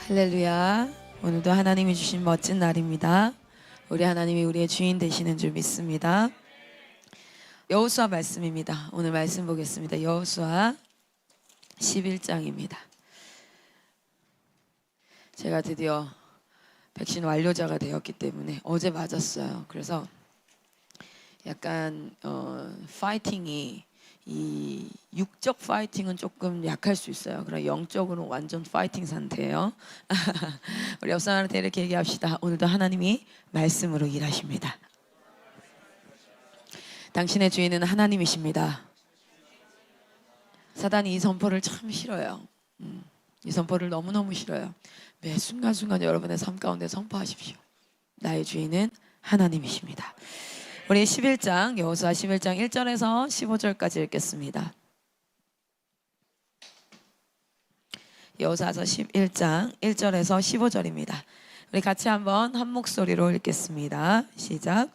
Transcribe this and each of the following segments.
할렐루야. 오늘도 하나님이 주신 멋진 날입니다. 우리 하나님이 우리의 주인 되시는 줄 믿습니다. 여호수아 말씀입니다. 오늘 말씀 보겠습니다. 여호수아 11장입니다. 제가 드디어 백신 완료자가 되었기 때문에 어제 맞았어요. 그래서 약간 파이팅이 이 육적 파이팅은 조금 약할 수 있어요. 그럼 영적으로는 완전 파이팅 상태예요. 우리 옆 사람한테 이렇게 얘기합시다. 오늘도 하나님이 말씀으로 일하십니다. 당신의 주인은 하나님이십니다. 사단이 이 선포를 참 싫어요. 이 선포를 너무너무 싫어요. 매 순간순간 여러분의 삶 가운데 선포하십시오. 나의 주인은 하나님이십니다. 우리 11장 여호수아 11장 1절에서 15절까지 읽겠습니다. 여호수아서 11장 1절에서 15절입니다. 우리 같이 한번 한 목소리로 읽겠습니다. 시작.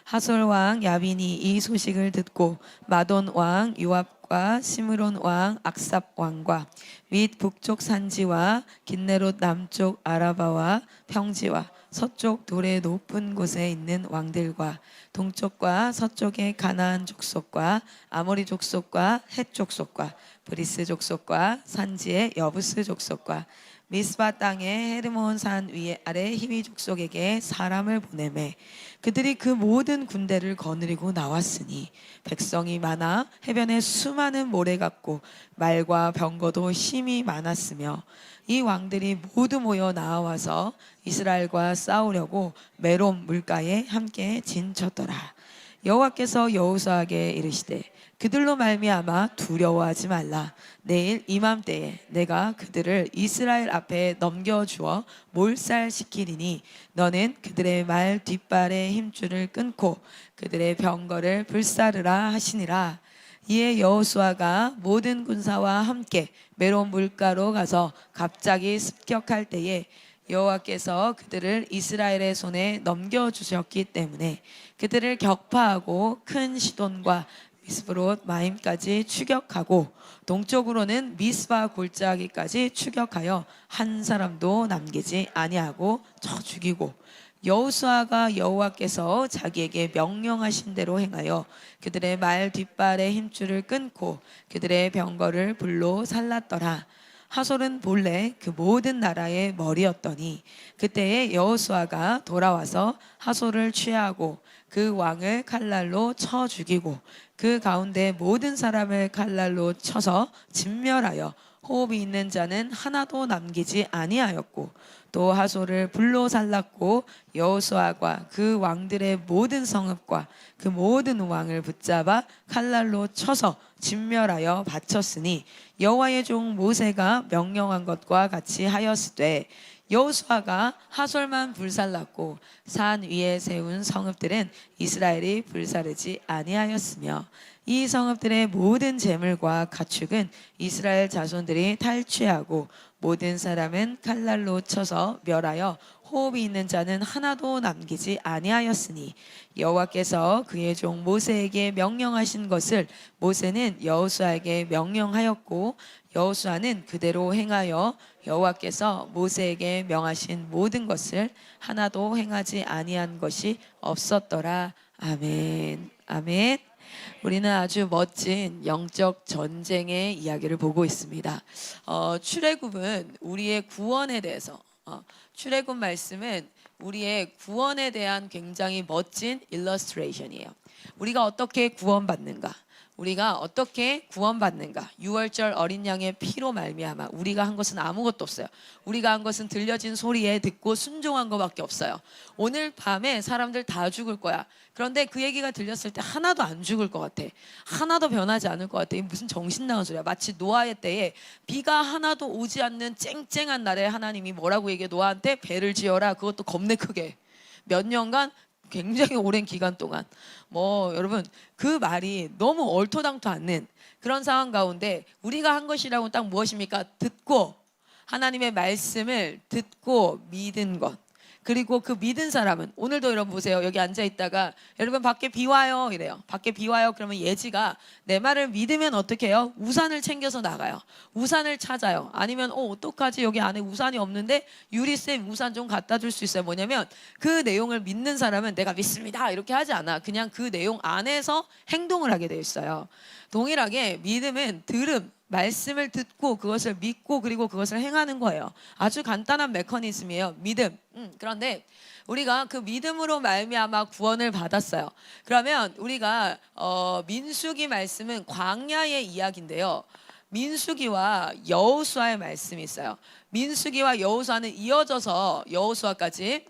하솔 왕 야빈이 이 소식을 듣고 마돈 왕 요압과 시므론 왕 악삽 왕과 및 북쪽 산지와 긴네롯 남쪽 아라바와 평지와 서쪽 돌의 높은 곳에 있는 왕들과 동쪽과 서쪽의 가나안 족속과 아모리 족속과 헷 족속과 브리스 족속과 산지의 여부스 족속과 미스바 땅의 헤르몬 산 위에 아래 히위 족속에게 사람을 보내매 그들이 그 모든 군대를 거느리고 나왔으니 백성이 많아 해변에 수많은 모래 같고 말과 병거도 심히 많았으며 이 왕들이 모두 모여 나와서 이스라엘과 싸우려고 메롬 물가에 함께 진쳤더라. 여호와께서 여호수아에게 이르시되 그들로 말미암아 두려워하지 말라. 내일 이맘때에 내가 그들을 이스라엘 앞에 넘겨주어 몰살시키리니 너는 그들의 말 뒷발의 힘줄을 끊고 그들의 병거를 불사르라 하시니라. 이에 여호수아가 모든 군사와 함께 메론 물가로 가서 갑자기 습격할 때에 여호와께서 그들을 이스라엘의 손에 넘겨주셨기 때문에 그들을 격파하고 큰 시돈과 미스브롯 마임까지 추격하고 동쪽으로는 미스바 골짜기까지 추격하여 한 사람도 남기지 아니하고 쳐 죽이고 여호수아가 여호와께서 자기에게 명령하신 대로 행하여 그들의 말 뒷발의 힘줄을 끊고 그들의 병거를 불로 살랐더라. 하솔은 본래 그 모든 나라의 머리였더니 그때에 여호수아가 돌아와서 하솔을 취하고 그 왕을 칼날로 쳐 죽이고 그 가운데 모든 사람을 칼날로 쳐서 진멸하여 호흡이 있는 자는 하나도 남기지 아니하였고 또 하솔을 불로 살랐고 여호수아가 그 왕들의 모든 성읍과 그 모든 왕을 붙잡아 칼날로 쳐서 진멸하여 바쳤으니 여호와의 종 모세가 명령한 것과 같이 하였으되 여호수아가 하솔만 불살랐고 산 위에 세운 성읍들은 이스라엘이 불사르지 아니하였으며 이 성읍들의 모든 재물과 가축은 이스라엘 자손들이 탈취하고 모든 사람은 칼날로 쳐서 멸하여 호흡이 있는 자는 하나도 남기지 아니하였으니 여호와께서 그의 종 모세에게 명령하신 것을 모세는 여호수아에게 명령하였고 여호수아는 그대로 행하여 여호와께서 모세에게 명하신 모든 것을 하나도 행하지 아니한 것이 없었더라. 아멘. 아멘. 우리는 아주 멋진 영적 전쟁의 이야기를 보고 있습니다. 출애굽은 우리의 구원에 대해서 출애굽 말씀은 우리의 구원에 대한 굉장히 멋진 일러스트레이션이에요. 우리가 어떻게 구원받는가? 우리가 어떻게 구원받는가? 6월절 어린 양의 피로 말미암아 우리가 한 것은 아무것도 없어요. 우리가 한 것은 들려진 소리에 듣고 순종한 것밖에 없어요. 오늘 밤에 사람들 다 죽을 거야. 그런데 그 얘기가 들렸을 때 하나도 안 죽을 것 같아. 하나도 변하지 않을 것 같아. 이게 무슨 정신 나간 소리야. 마치 노아의 때에 비가 하나도 오지 않는 쨍쨍한 날에 하나님이 뭐라고 얘기해? 노아한테 배를 지어라. 그것도 겁내 크게. 몇 년간 굉장히 오랜 기간 동안 여러분 그 말이 너무 얼토당토 않는 그런 상황 가운데 우리가 한 것이라고는 딱 무엇입니까? 듣고 하나님의 말씀을 듣고 믿은 것. 그리고 그 믿은 사람은 오늘도 여러분 보세요. 여기 앉아 있다가 여러분 밖에 비 와요 이래요. 밖에 비 와요. 그러면 예지가 내 말을 믿으면 어떻게 해요? 우산을 챙겨서 나가요. 우산을 찾아요. 아니면 어떡하지? 여기 안에 우산이 없는데 유리쌤 우산 좀 갖다 줄 수 있어요. 뭐냐면 그 내용을 믿는 사람은 내가 믿습니다 이렇게 하지 않아. 그냥 그 내용 안에서 행동을 하게 되어 있어요. 동일하게 믿음은 들음, 말씀을 듣고 그것을 믿고 그리고 그것을 행하는 거예요. 아주 간단한 메커니즘이에요. 믿음. 그런데 우리가 그 믿음으로 말미암아 구원을 받았어요. 그러면 우리가 민수기 말씀은 광야의 이야기인데요. 민수기와 여호수아의 말씀이 있어요. 민수기와 여호수아는 이어져서 여호수아까지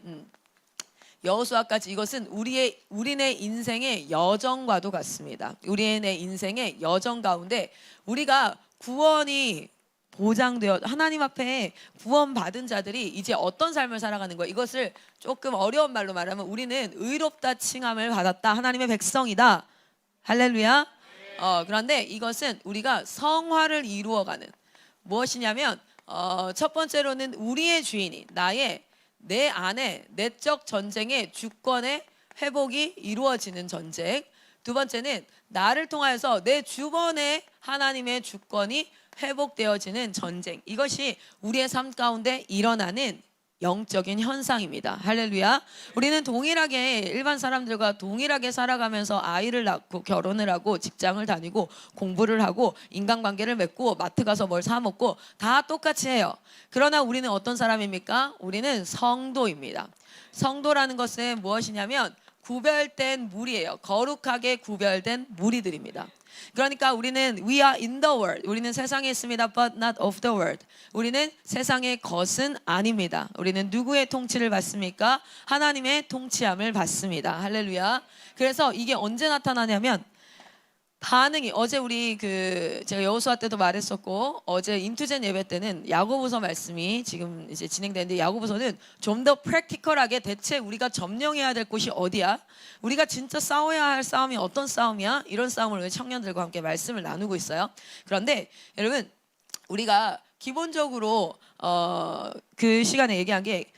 이것은 우리네 인생의 여정과도 같습니다. 우리네 인생의 여정 가운데 우리가 구원이 보장되어 하나님 앞에 구원받은 자들이 이제 어떤 삶을 살아가는 거예요. 이것을 조금 어려운 말로 말하면 우리는 의롭다 칭함을 받았다. 하나님의 백성이다. 할렐루야. 그런데 이것은 우리가 성화를 이루어가는 무엇이냐면 첫 번째로는 우리의 주인이 내 안에 내적 전쟁의 주권의 회복이 이루어지는 전쟁. 두 번째는 나를 통하여서 내 주변에 하나님의 주권이 회복되어지는 전쟁. 이것이 우리의 삶 가운데 일어나는 영적인 현상입니다. 할렐루야. 우리는 동일하게 일반 사람들과 동일하게 살아가면서 아이를 낳고 결혼을 하고 직장을 다니고 공부를 하고 인간관계를 맺고 마트 가서 뭘 사 먹고 다 똑같이 해요. 그러나 우리는 어떤 사람입니까? 우리는 성도입니다. 성도라는 것은 무엇이냐면 구별된 무리예요. 거룩하게 구별된 무리들입니다. 그러니까 우리는 we are in the world. 우리는 세상에 있습니다. but not of the world. 우리는 세상의 것은 아닙니다. 우리는 누구의 통치를 받습니까? 하나님의 통치함을 받습니다. 할렐루야. 그래서 이게 언제 나타나냐면 반응이 어제 우리 제가 여호수아 때도 말했었고 어제 인투젠 예배 때는 야고보서 말씀이 지금 이제 진행되는데 야고보서는 좀 더 프랙티컬하게 대체 우리가 점령해야 될 곳이 어디야? 우리가 진짜 싸워야 할 싸움이 어떤 싸움이야? 이런 싸움을 우리 청년들과 함께 말씀을 나누고 있어요. 그런데 여러분 우리가 기본적으로 그 시간에 얘기한 게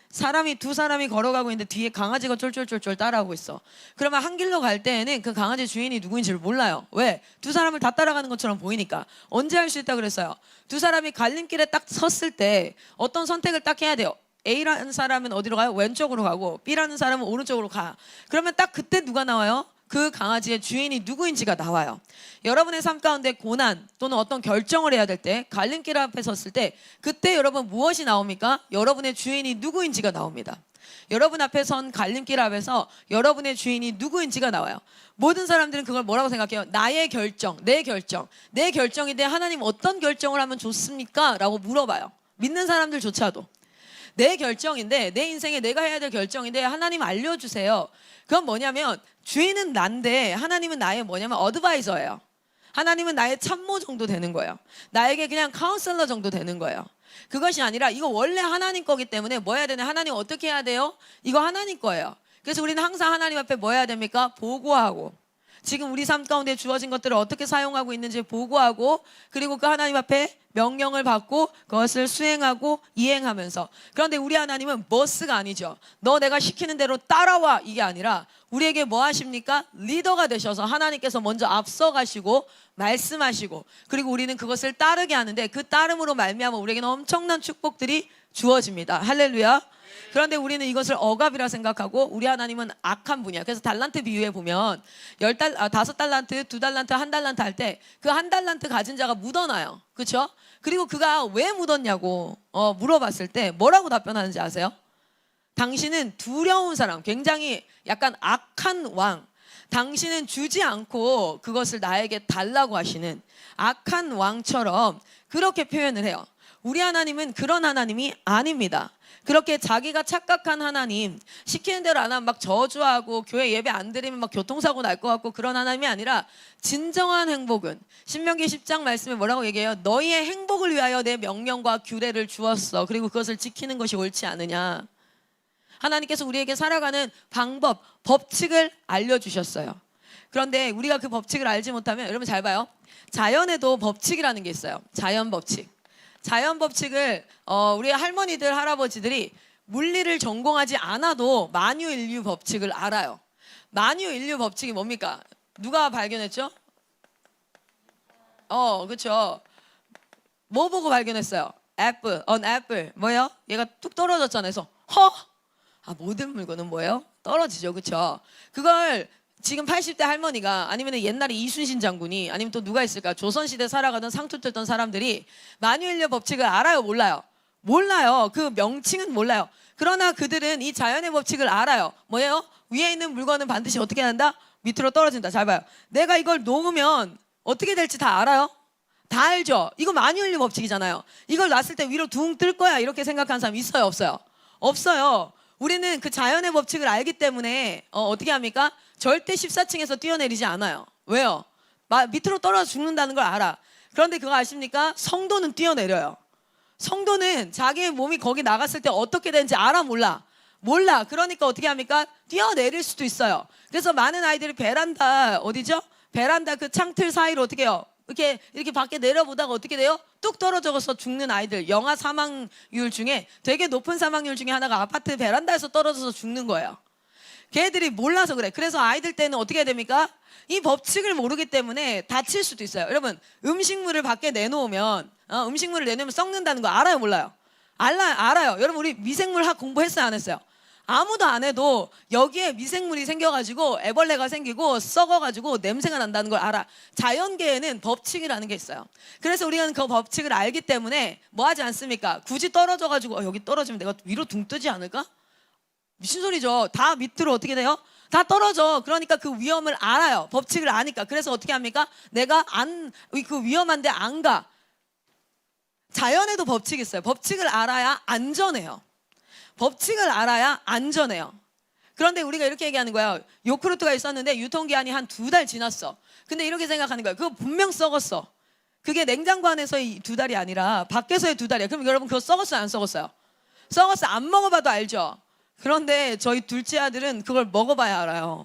두 사람이 걸어가고 있는데 뒤에 강아지가 쫄쫄쫄쫄 따라오고 있어. 그러면 한 길로 갈 때에는 그 강아지 주인이 누구인지를 몰라요. 왜? 두 사람을 다 따라가는 것처럼 보이니까. 언제 할 수 있다 그랬어요? 두 사람이 갈림길에 딱 섰을 때 어떤 선택을 딱 해야 돼요. A라는 사람은 어디로 가요? 왼쪽으로 가고 B라는 사람은 오른쪽으로 가. 그러면 딱 그때 누가 나와요? 그 강아지의 주인이 누구인지가 나와요. 여러분의 삶 가운데 고난 또는 어떤 결정을 해야 될 때 갈림길 앞에 섰을 때 그때 여러분 무엇이 나옵니까? 여러분의 주인이 누구인지가 나옵니다. 여러분 앞에 선 갈림길 앞에서 여러분의 주인이 누구인지가 나와요. 모든 사람들은 그걸 뭐라고 생각해요? 나의 결정, 내 결정인데 하나님 어떤 결정을 하면 좋습니까? 라고 물어봐요. 믿는 사람들조차도. 내 결정인데 내 인생에 내가 해야 될 결정인데 하나님 알려주세요. 그건 뭐냐면 주인은 난데 하나님은 나의 뭐냐면 어드바이저예요. 하나님은 나의 참모 정도 되는 거예요. 나에게 그냥 카운셀러 정도 되는 거예요. 그것이 아니라 이거 원래 하나님 거기 때문에 뭐 해야 되냐? 하나님 어떻게 해야 돼요? 이거 하나님 거예요. 그래서 우리는 항상 하나님 앞에 뭐 해야 됩니까? 보고하고 지금 우리 삶 가운데 주어진 것들을 어떻게 사용하고 있는지 보고하고 그리고 그 하나님 앞에 명령을 받고 그것을 수행하고 이행하면서. 그런데 우리 하나님은 버스가 아니죠. 너 내가 시키는 대로 따라와 이게 아니라 우리에게 뭐 하십니까? 리더가 되셔서 하나님께서 먼저 앞서가시고 말씀하시고 그리고 우리는 그것을 따르게 하는데 그 따름으로 말미암아 우리에게는 엄청난 축복들이 주어집니다. 할렐루야. 그런데 우리는 이것을 억압이라 생각하고 우리 하나님은 악한 분이야. 그래서 달란트 비유에 보면 5달란트, 2달란트, 1달란트 할 때 그 1달란트 가진 자가 묻어놔요. 그렇죠? 그리고 그가 왜 묻었냐고 물어봤을 때 뭐라고 답변하는지 아세요? 당신은 두려운 사람, 굉장히 약간 악한 왕, 당신은 주지 않고 그것을 나에게 달라고 하시는 악한 왕처럼 그렇게 표현을 해요. 우리 하나님은 그런 하나님이 아닙니다. 그렇게 자기가 착각한 하나님, 시키는 대로 안 하면 막 저주하고 교회 예배 안 드리면 막 교통사고 날 것 같고 그런 하나님이 아니라 진정한 행복은 신명기 10장 말씀에 뭐라고 얘기해요? 너희의 행복을 위하여 내 명령과 규례를 주었어. 그리고 그것을 지키는 것이 옳지 않으냐. 하나님께서 우리에게 살아가는 방법, 법칙을 알려주셨어요. 그런데 우리가 그 법칙을 알지 못하면 여러분 잘 봐요. 자연에도 법칙이라는 게 있어요. 자연 법칙. 자연 법칙을 우리 할머니들, 할아버지들이 물리를 전공하지 않아도 만유인류 법칙을 알아요. 만유인류 법칙이 뭡니까? 누가 발견했죠? 그렇죠. 뭐 보고 발견했어요? 애플, 애플. 뭐예요? 얘가 뚝 떨어졌잖아요. 그래서 모든 물건은 뭐예요? 떨어지죠. 그렇죠? 그걸 지금 80대 할머니가 아니면 옛날에 이순신 장군이 아니면 또 누가 있을까? 조선시대 살아가던 상투 뜯던 사람들이 만유인류 법칙을 알아요? 몰라요? 몰라요. 그 명칭은 몰라요. 그러나 그들은 이 자연의 법칙을 알아요. 뭐예요? 위에 있는 물건은 반드시 어떻게 한다? 밑으로 떨어진다. 잘 봐요. 내가 이걸 놓으면 어떻게 될지 다 알아요? 다 알죠? 이거 만유인류 법칙이잖아요. 이걸 놨을 때 위로 둥 뜰 거야 이렇게 생각하는 사람 있어요? 없어요? 없어요. 우리는 그 자연의 법칙을 알기 때문에 어떻게 합니까? 절대 14층에서 뛰어내리지 않아요. 왜요? 밑으로 떨어져 죽는다는 걸 알아. 그런데 그거 아십니까? 성도는 뛰어내려요. 성도는 자기의 몸이 거기 나갔을 때 어떻게 되는지 알아? 몰라? 몰라. 그러니까 어떻게 합니까? 뛰어내릴 수도 있어요. 그래서 많은 아이들이 베란다 어디죠? 베란다 그 창틀 사이로 어떻게 해요? 이렇게 밖에 내려보다가 어떻게 돼요? 뚝 떨어져서 죽는 아이들. 영아 사망률 중에 되게 높은 사망률 중에 하나가 아파트 베란다에서 떨어져서 죽는 거예요. 걔들이 몰라서 그래. 그래서 아이들 때는 어떻게 해야 됩니까? 이 법칙을 모르기 때문에 다칠 수도 있어요. 여러분, 음식물을 밖에 내놓으면 음식물을 내놓으면 썩는다는 거 알아요? 몰라요? 알아요. 여러분, 우리 미생물학 공부했어요? 안 했어요? 아무도 안 해도 여기에 미생물이 생겨가지고 애벌레가 생기고 썩어가지고 냄새가 난다는 걸 알아. 자연계에는 법칙이라는 게 있어요. 그래서 우리는 그 법칙을 알기 때문에 뭐 하지 않습니까? 굳이 떨어져가지고 여기 떨어지면 내가 위로 둥 뜨지 않을까? 미친 소리죠. 다 밑으로 어떻게 돼요? 다 떨어져. 그러니까 그 위험을 알아요. 법칙을 아니까. 그래서 어떻게 합니까? 내가 그 위험한데 안 가. 자연에도 법칙이 있어요. 법칙을 알아야 안전해요. 법칙을 알아야 안전해요. 그런데 우리가 이렇게 얘기하는 거예요. 요크루트가 있었는데 유통기한이 한 2달 지났어. 근데 이렇게 생각하는 거예요. 그거 분명 썩었어. 그게 냉장고 안에서의 2달이 아니라 밖에서의 2달이야. 그럼 여러분 그거 썩었어요? 안 썩었어요? 썩었어. 안 먹어봐도 알죠? 그런데 저희 둘째 아들은 그걸 먹어봐야 알아요.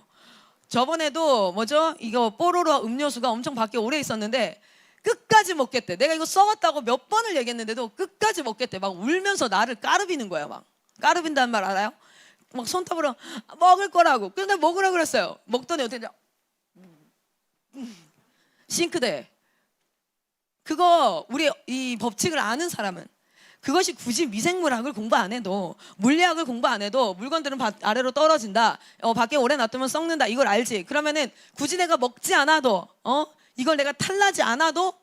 저번에도 이거 뽀로로 음료수가 엄청 밖에 오래 있었는데 끝까지 먹겠대. 내가 이거 썩었다고 몇 번을 얘기했는데도 끝까지 먹겠대. 막 울면서 나를 까르비는 거야. 막 까르빈다는 말 알아요? 막 손톱으로 먹을 거라고. 근데 먹으라고 그랬어요. 먹더니 어떻게 싱크대. 그거 우리 이 법칙을 아는 사람은 그것이 굳이 미생물학을 공부 안 해도 물리학을 공부 안 해도 물건들은 아래로 떨어진다. 밖에 오래 놔두면 썩는다. 이걸 알지. 그러면은 굳이 내가 먹지 않아도 이걸 내가 탈나지 않아도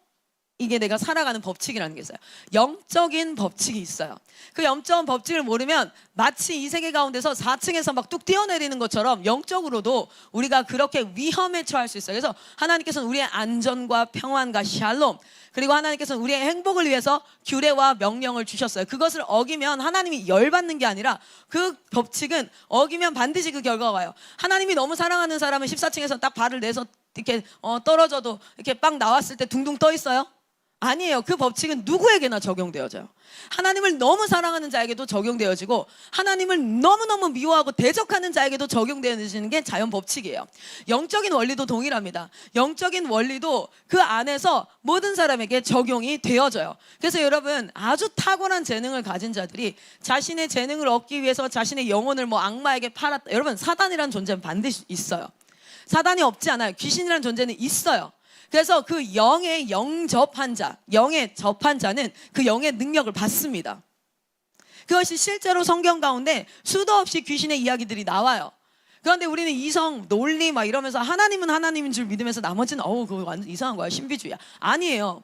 이게 내가 살아가는 법칙이라는 게 있어요. 영적인 법칙이 있어요. 그 영적인 법칙을 모르면 마치 이 세계 가운데서 4층에서 막 뚝 뛰어내리는 것처럼 영적으로도 우리가 그렇게 위험에 처할 수 있어요. 그래서 하나님께서는 우리의 안전과 평안과 샬롬 그리고 하나님께서는 우리의 행복을 위해서 규례와 명령을 주셨어요. 그것을 어기면 하나님이 열받는 게 아니라 그 법칙은 어기면 반드시 그 결과가 와요. 하나님이 너무 사랑하는 사람은 14층에서 딱 발을 내서 이렇게 떨어져도 이렇게 빵 나왔을 때 둥둥 떠 있어요? 아니에요. 그 법칙은 누구에게나 적용되어져요. 하나님을 너무 사랑하는 자에게도 적용되어지고 하나님을 너무너무 미워하고 대적하는 자에게도 적용되어지는 게 자연 법칙이에요. 영적인 원리도 동일합니다. 영적인 원리도 그 안에서 모든 사람에게 적용이 되어져요. 그래서 여러분 아주 탁월한 재능을 가진 자들이 자신의 재능을 얻기 위해서 자신의 영혼을 악마에게 팔았다. 여러분 사단이라는 존재는 반드시 있어요. 사단이 없지 않아요. 귀신이라는 존재는 있어요. 그래서 그 영에 영접한 자, 영에 접한 자는 그 영의 능력을 받습니다. 그것이 실제로 성경 가운데 수도 없이 귀신의 이야기들이 나와요. 그런데 우리는 이성, 논리 막 이러면서 하나님은 하나님인 줄 믿으면서 나머지는 그거 완전 이상한 거야. 신비주의야. 아니에요.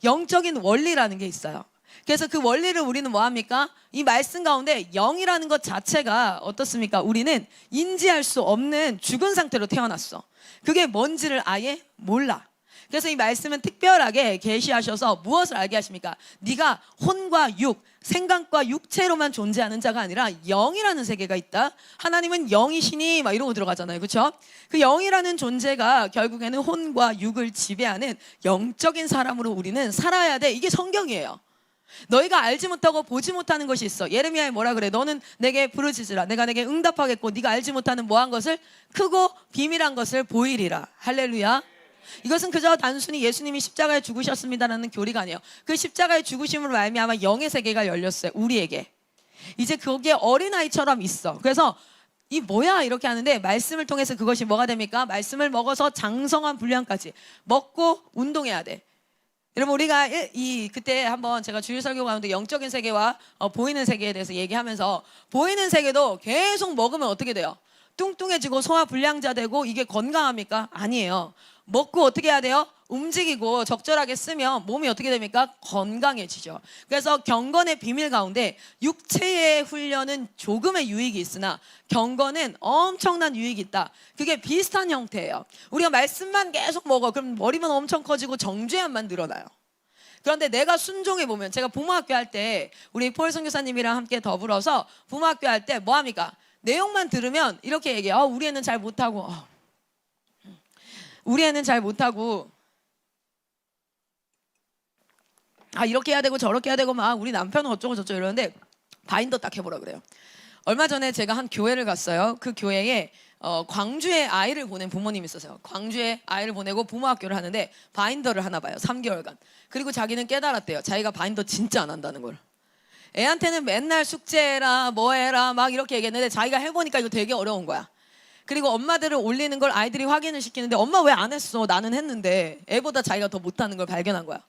영적인 원리라는 게 있어요. 그래서 그 원리를 우리는 뭐 합니까? 이 말씀 가운데 영이라는 것 자체가 어떻습니까? 우리는 인지할 수 없는 죽은 상태로 태어났어. 그게 뭔지를 아예 몰라. 그래서 이 말씀은 특별하게 계시하셔서 무엇을 알게 하십니까? 네가 혼과 육, 생각과 육체로만 존재하는 자가 아니라 영이라는 세계가 있다. 하나님은 영이시니 막 이러고 들어가잖아요. 그렇죠? 그 영이라는 존재가 결국에는 혼과 육을 지배하는 영적인 사람으로 우리는 살아야 돼. 이게 성경이에요. 너희가 알지 못하고 보지 못하는 것이 있어. 예레미야에 뭐라 그래? 너는 내게 부르짖으라. 내가 내게 응답하겠고 네가 알지 못하는 뭐한 것을 크고 비밀한 것을 보이리라. 할렐루야. 이것은 그저 단순히 예수님이 십자가에 죽으셨습니다라는 교리가 아니에요. 그 십자가에 죽으심으로 말미암아 영의 세계가 열렸어요. 우리에게. 이제 그게 어린아이처럼 있어. 그래서 이 뭐야 이렇게 하는데 말씀을 통해서 그것이 뭐가 됩니까? 말씀을 먹어서 장성한 분량까지 먹고 운동해야 돼. 여러분 우리가 그때 한번 제가 주일 설교 가운데 영적인 세계와 보이는 세계에 대해서 얘기하면서 보이는 세계도 계속 먹으면 어떻게 돼요? 뚱뚱해지고 소화 불량자 되고 이게 건강합니까? 아니에요. 먹고 어떻게 해야 돼요? 움직이고 적절하게 쓰면 몸이 어떻게 됩니까? 건강해지죠. 그래서 경건의 비밀 가운데 육체의 훈련은 조금의 유익이 있으나 경건은 엄청난 유익이 있다. 그게 비슷한 형태예요. 우리가 말씀만 계속 먹어. 그럼 머리만 엄청 커지고 정죄함만 늘어나요. 그런데 내가 순종해 보면 제가 부모학교 할 때 우리 폴 선교사님이랑 함께 더불어서 부모학교 할 때 뭐 합니까? 내용만 들으면 이렇게 얘기해요. 우리 애는 잘 못하고 우리 애는 잘 못하고 이렇게 해야 되고 저렇게 해야 되고 막 우리 남편은 어쩌고 저쩌고 이러는데 바인더 딱 해보라 그래요. 얼마 전에 제가 한 교회를 갔어요. 그 교회에 광주에 아이를 보낸 부모님이 있었어요. 광주에 아이를 보내고 부모학교를 하는데 바인더를 하나 봐요. 3개월간. 그리고 자기는 깨달았대요. 자기가 바인더 진짜 안 한다는 걸. 애한테는 맨날 숙제해라 뭐 해라 막 이렇게 얘기했는데 자기가 해보니까 이거 되게 어려운 거야. 그리고 엄마들을 올리는 걸 아이들이 확인을 시키는데 엄마 왜 안 했어? 나는 했는데 애보다 자기가 더 못하는 걸 발견한 거야.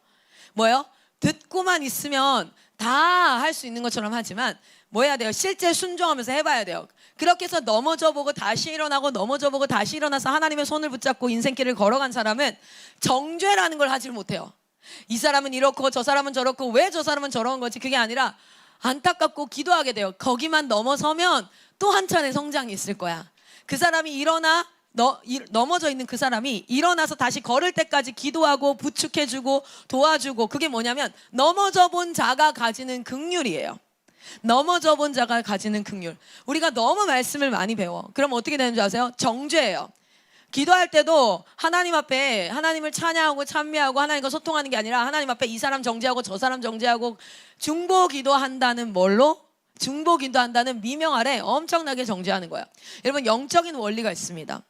뭐예요? 듣고만 있으면 다 할 수 있는 것처럼 하지만 뭐 해야 돼요? 실제 순종하면서 해봐야 돼요. 그렇게 해서 넘어져보고 다시 일어나고 넘어져보고 다시 일어나서 하나님의 손을 붙잡고 인생길을 걸어간 사람은 정죄라는 걸 하질 못해요. 이 사람은 이렇고 저 사람은 저렇고 왜 저 사람은 저런 거지? 그게 아니라 안타깝고 기도하게 돼요. 거기만 넘어서면 또 한 차례 성장이 있을 거야. 그 사람이 넘어져 있는 그 사람이 일어나서 다시 걸을 때까지 기도하고 부축해주고 도와주고 그게 뭐냐면 넘어져 본 자가 가지는 긍휼이에요. 넘어져 본 자가 가지는 긍휼. 우리가 너무 말씀을 많이 배워. 그럼 어떻게 되는 줄 아세요? 정죄예요. 기도할 때도 하나님 앞에 하나님을 찬양하고 찬미하고 하나님과 소통하는 게 아니라 하나님 앞에 이 사람 정죄하고 저 사람 정죄하고 중보 기도한다는 뭘로? 중보 기도한다는 미명 아래 엄청나게 정죄하는 거야. 여러분 영적인 원리가 있습니다.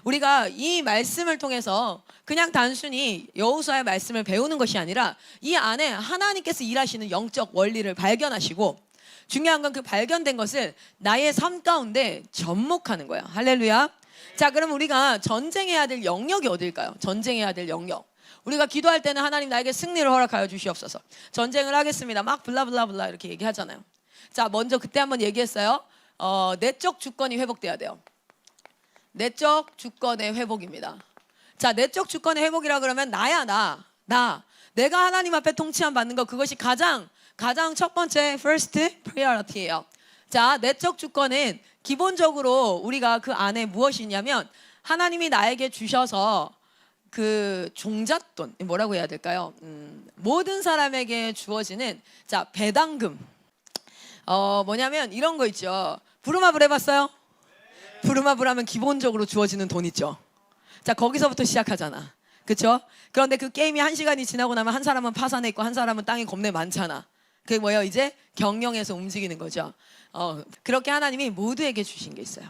우리가 이 말씀을 통해서 그냥 단순히 여호수아의 말씀을 배우는 것이 아니라 이 안에 하나님께서 일하시는 영적 원리를 발견하시고 중요한 건 그 발견된 것을 나의 삶 가운데 접목하는 거야. 할렐루야. 자, 그럼 우리가 전쟁해야 될 영역이 어딜까요? 전쟁해야 될 영역. 우리가 기도할 때는 하나님 나에게 승리를 허락하여 주시옵소서. 전쟁을 하겠습니다. 막 블라블라블라 이렇게 얘기하잖아요. 자, 먼저 그때 한번 얘기했어요. 내적 주권이 회복돼야 돼요. 내적 주권의 회복입니다. 자, 내적 주권의 회복이라 그러면 나야 나. 내가 하나님 앞에 통치함 받는 거 그것이 가장 첫 번째 first priority예요. 자, 내적 주권은 기본적으로 우리가 그 안에 무엇이 있냐면 하나님이 나에게 주셔서 그 종잣돈 뭐라고 해야 될까요? 모든 사람에게 주어지는 자 배당금. 뭐냐면 이런 거 있죠. 부루마블 해봤어요? 부루마블 하면 기본적으로 주어지는 돈 있죠. 자, 거기서부터 시작하잖아. 그렇죠? 그런데 그 게임이 1시간이 지나고 나면 한 사람은 파산해 있고 한 사람은 땅이 겁내 많잖아. 그게 뭐예요? 이제 경영에서 움직이는 거죠. 그렇게 하나님이 모두에게 주신 게 있어요.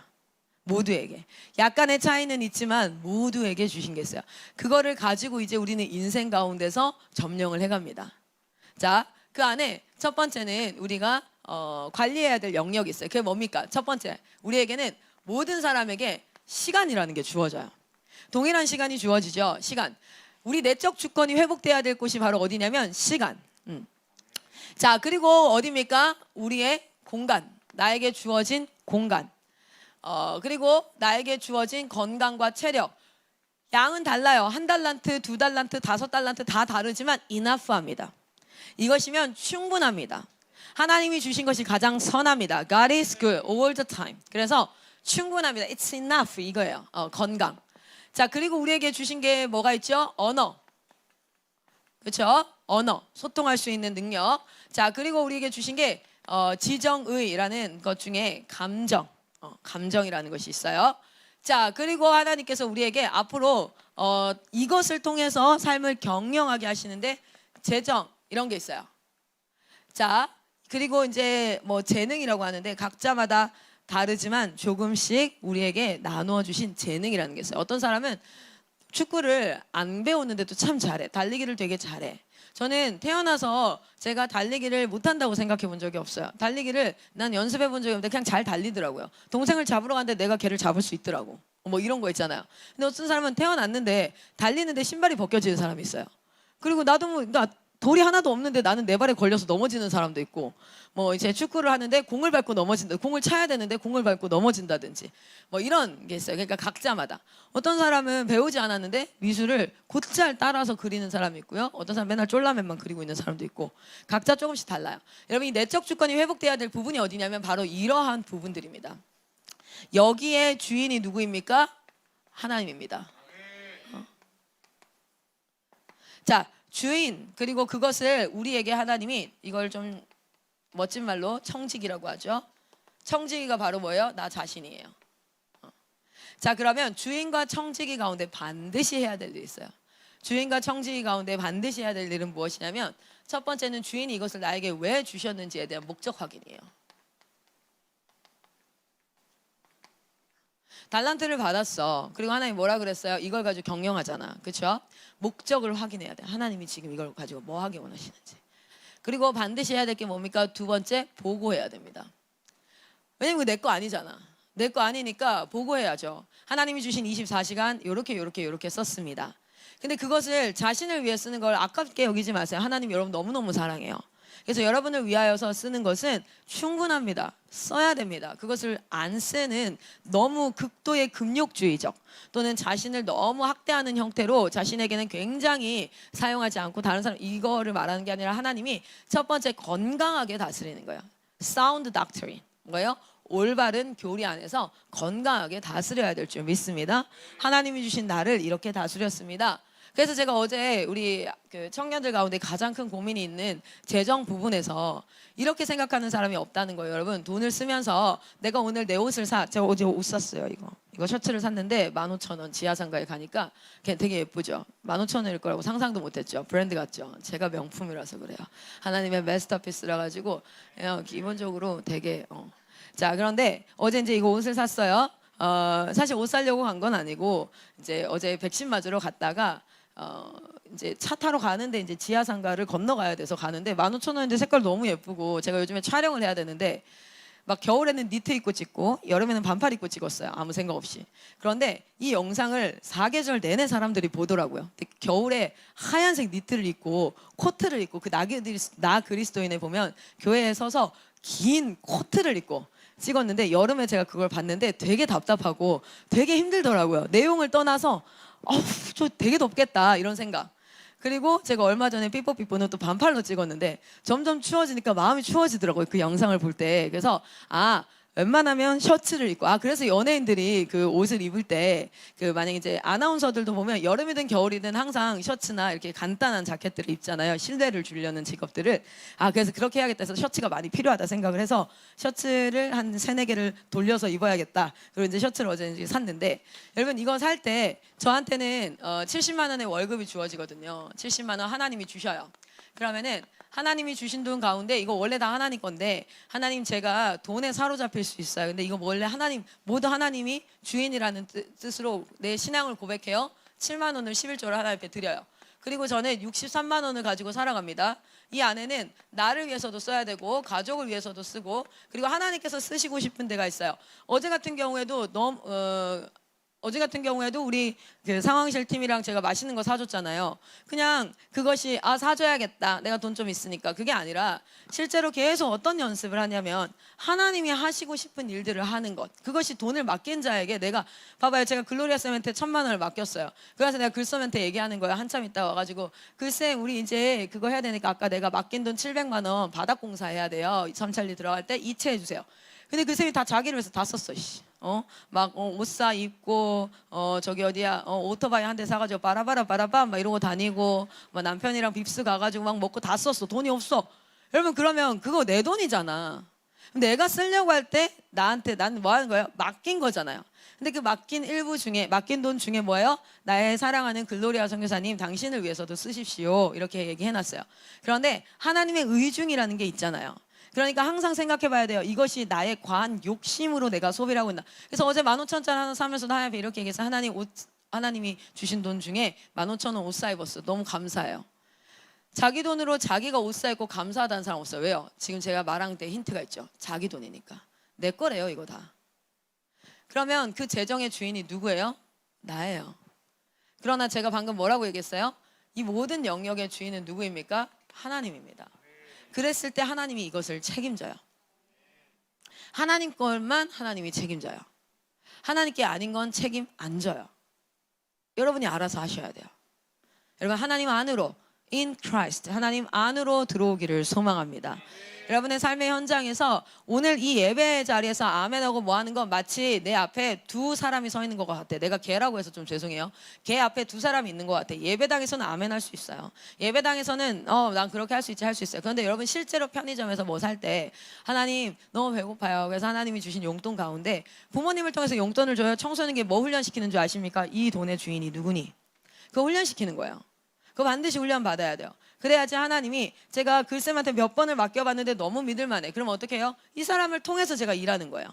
모두에게. 약간의 차이는 있지만 모두에게 주신 게 있어요. 그거를 가지고 이제 우리는 인생 가운데서 점령을 해갑니다. 자, 그 안에 첫 번째는 우리가 관리해야 될 영역이 있어요. 그게 뭡니까? 첫 번째, 우리에게는 모든 사람에게 시간이라는 게 주어져요. 동일한 시간이 주어지죠. 시간. 우리 내적 주권이 회복돼야 될 곳이 바로 어디냐면 시간. 자, 그리고 어디입니까? 우리의 공간. 나에게 주어진 공간. 그리고 나에게 주어진 건강과 체력. 양은 달라요. 1달란트, 2달란트, 5달란트 다 다르지만 enough합니다. 이것이면 충분합니다. 하나님이 주신 것이 가장 선합니다. God is good all the time. 그래서 충분합니다. It's enough 이거예요. 건강. 자, 그리고 우리에게 주신 게 뭐가 있죠? 언어. 그렇죠? 언어. 소통할 수 있는 능력. 자, 그리고 우리에게 주신 게 지정의라는 것 중에 감정. 감정이라는 것이 있어요. 자, 그리고 하나님께서 우리에게 앞으로 이것을 통해서 삶을 경영하게 하시는데 재정 이런 게 있어요. 자, 그리고 이제 뭐 재능이라고 하는데 각자마다 다르지만 조금씩 우리에게 나누어 주신 재능이라는 게 있어요. 어떤 사람은 축구를 안 배웠는데도 참 잘해. 달리기를 되게 잘해. 저는 태어나서 제가 달리기를 못한다고 생각해 본 적이 없어요. 달리기를 난 연습해 본 적이 없는데 그냥 잘 달리더라고요. 동생을 잡으러 갔는데 내가 걔를 잡을 수 있더라고. 뭐 이런 거 있잖아요. 근데 어떤 사람은 태어났는데 달리는데 신발이 벗겨지는 사람이 있어요. 그리고 나도 뭐 나 돌이 하나도 없는데 나는 내 발에 걸려서 넘어지는 사람도 있고, 뭐 이제 축구를 하는데 공을 밟고 넘어진다, 공을 차야 되는데 공을 밟고 넘어진다든지 뭐 이런 게 있어요. 그러니까 각자마다 어떤 사람은 배우지 않았는데 미술을 곧잘 따라서 그리는 사람이 있고요. 어떤 사람은 맨날 쫄라맨만 그리고 있는 사람도 있고, 각자 조금씩 달라요. 여러분, 이 내적 주권이 회복돼야 될 부분이 어디냐면 바로 이러한 부분들입니다. 여기에 주인이 누구입니까? 하나님입니다. 자, 주인, 그리고 그것을 우리에게 하나님이, 이걸 좀 멋진 말로 청지기라고 하죠. 청지기가 바로 뭐예요? 나 자신이에요. 자, 그러면 주인과 청지기 가운데 반드시 해야 될 일이 있어요. 주인과 청지기 가운데 반드시 해야 될 일은 무엇이냐면, 첫 번째는 주인이 이것을 나에게 왜 주셨는지에 대한 목적 확인이에요. 달란트를 받았어. 그리고 하나님 뭐라 그랬어요? 이걸 가지고 경영하잖아. 그렇죠? 목적을 확인해야 돼. 하나님이 지금 이걸 가지고 뭐 하기 원하시는지. 그리고 반드시 해야 될 게 뭡니까? 두 번째, 보고해야 됩니다. 왜냐면 내 거 아니잖아. 내 거 아니니까 보고해야죠. 하나님이 주신 24시간 요렇게 썼습니다. 근데 그것을 자신을 위해 쓰는 걸 아깝게 여기지 마세요. 하나님 여러분 너무너무 사랑해요. 그래서 여러분을 위하여서 쓰는 것은 충분합니다. 써야 됩니다. 그것을 안 쓰는 너무 극도의 금욕주의적, 또는 자신을 너무 학대하는 형태로 자신에게는 굉장히 사용하지 않고 다른 사람, 이거를 말하는 게 아니라 하나님이 첫 번째 건강하게 다스리는 거예요. Sound doctrine. 뭐예요? 올바른 교리 안에서 건강하게 다스려야 될 줄 믿습니다. 하나님이 주신 나를 이렇게 다스렸습니다. 그래서 제가 어제 우리 그 청년들 가운데 가장 큰 고민이 있는 재정 부분에서 이렇게 생각하는 사람이 없다는 거예요. 여러분, 돈을 쓰면서 내가 오늘 내 옷을 제가 어제 옷 샀어요. 이거 셔츠를 샀는데 15,000원, 지하상가에 가니까 되게 예쁘죠. 15,000원일 거라고 상상도 못했죠. 브랜드 같죠. 제가 명품이라서 그래요. 하나님의 마스터피스라 가지고 기본적으로 되게 자, 그런데 어제 이제 이거 옷을 샀어요. 사실 옷 사려고 간 건 아니고, 이제 어제 백신 맞으러 갔다가 이제 차 타러 가는데 이제 지하상가를 건너가야 돼서 가는데 15,000원인데 색깔 너무 예쁘고, 제가 요즘에 촬영을 해야 되는데 막 겨울에는 니트 입고 찍고 여름에는 반팔 입고 찍었어요. 아무 생각 없이. 그런데 이 영상을 4계절 내내 사람들이 보더라고요. 겨울에 하얀색 니트를 입고 코트를 입고, 그 나 그리스도인에 보면 교회에 서서 긴 코트를 입고 찍었는데, 여름에 제가 그걸 봤는데 되게 답답하고 되게 힘들더라고요. 내용을 떠나서 저 되게 덥겠다 이런 생각. 그리고 제가 얼마 전에 삐뽀삐뽀는 또 반팔로 찍었는데 점점 추워지니까 마음이 추워지더라고요. 그 영상을 볼 때. 그래서 웬만하면 셔츠를 입고, 그래서 연예인들이 그 옷을 입을 때 그 만약에 이제 아나운서들도 보면 여름이든 겨울이든 항상 셔츠나 이렇게 간단한 자켓들을 입잖아요. 신뢰를 주려는 직업들을. 그래서 그렇게 해야겠다 해서 셔츠가 많이 필요하다 생각을 해서 셔츠를 한 3-4개를 돌려서 입어야겠다. 그리고 이제 셔츠를 어제 이제 샀는데, 여러분 이거 살 때 저한테는 70만 원의 월급이 주어지거든요. 70만 원 하나님이 주셔요. 그러면은 하나님이 주신 돈 가운데, 이거 원래 다 하나님 건데, 하나님 제가 돈에 사로잡힐 수 있어요. 근데 이거 원래 모두 하나님이 주인이라는 뜻으로 내 신앙을 고백해요. 7만 원을 11조를 하나님 앞에 드려요. 그리고 저는 63만 원을 가지고 살아갑니다. 이 안에는 나를 위해서도 써야 되고 가족을 위해서도 쓰고, 그리고 하나님께서 쓰시고 싶은 데가 있어요. 어제 같은 경우에도 우리 그 상황실 팀이랑 제가 맛있는 거 사줬잖아요. 그냥 그것이 사줘야겠다, 내가 돈 좀 있으니까, 그게 아니라 실제로 계속 어떤 연습을 하냐면 하나님이 하시고 싶은 일들을 하는 것. 그것이 돈을 맡긴 자에게, 봐봐요, 제가 글로리아 쌤한테 1,000만 원을 맡겼어요. 그래서 내가 글쌤한테 얘기하는 거예요. 한참 있다 와가지고, 글쌤 우리 이제 그거 해야 되니까 아까 내가 맡긴 돈 700만 원 바닥공사 해야 돼요. 삼찰리 들어갈 때 이체해 주세요. 근데 그 쌤이 다 자기를 위해서 다 썼어. 옷 사 입고, 저기 어디야, 오토바이 한 대 사가지고 빠라바라 막 이러고 다니고, 막 남편이랑 빕스 가가지고 막 먹고 다 썼어. 돈이 없어. 여러분, 그러면 그거 내 돈이잖아. 내가 쓰려고 할 때 나한테, 난 뭐 하는 거예요? 맡긴 거잖아요. 근데 그 맡긴 돈 중에 뭐예요? 나의 사랑하는 글로리아 선교사님, 당신을 위해서도 쓰십시오. 이렇게 얘기해놨어요. 그런데 하나님의 의중이라는 게 있잖아요. 그러니까 항상 생각해 봐야 돼요. 이것이 나의 과한 욕심으로 내가 소비를 하고 있나. 그래서 어제 15,000원짜리 하나 사면서도 하나님 이렇게 얘기해서, 하나님 하나님이 주신 돈 중에 15,000원 옷 사 입었어. 너무 감사해요. 자기 돈으로 자기가 옷 사 입고 감사하다는 사람 없어요. 왜요? 지금 제가 말한 데 힌트가 있죠. 자기 돈이니까. 내 거래요, 이거 다. 그러면 그 재정의 주인이 누구예요? 나예요. 그러나 제가 방금 뭐라고 얘기했어요? 이 모든 영역의 주인은 누구입니까? 하나님입니다. 그랬을 때 하나님이 이것을 책임져요. 하나님 것만 하나님이 책임져요. 하나님께 아닌 건 책임 안 져요. 여러분이 알아서 하셔야 돼요. 여러분, 하나님 안으로, in Christ, 하나님 안으로 들어오기를 소망합니다. 여러분의 삶의 현장에서 오늘 이 예배 자리에서 아멘하고 뭐 하는 건 마치 내 앞에 두 사람이 서 있는 것 같아. 내가 개라고 해서 좀 죄송해요. 개 앞에 두 사람이 있는 것 같아. 예배당에서는 아멘할 수 있어요. 예배당에서는 난 그렇게 할 수 있지, 할 수 있어요. 그런데 여러분 실제로 편의점에서 뭐 살 때 하나님 너무 배고파요. 그래서 하나님이 주신 용돈 가운데 부모님을 통해서 용돈을 줘요. 청소하는 게 뭐 훈련시키는 줄 아십니까? 이 돈의 주인이 누구니? 그거 훈련시키는 거예요. 그거 반드시 훈련 받아야 돼요. 그래야지 하나님이 제가 글쌤한테 몇 번을 맡겨봤는데 너무 믿을만해. 그럼 어떻게 해요? 이 사람을 통해서 제가 일하는 거예요.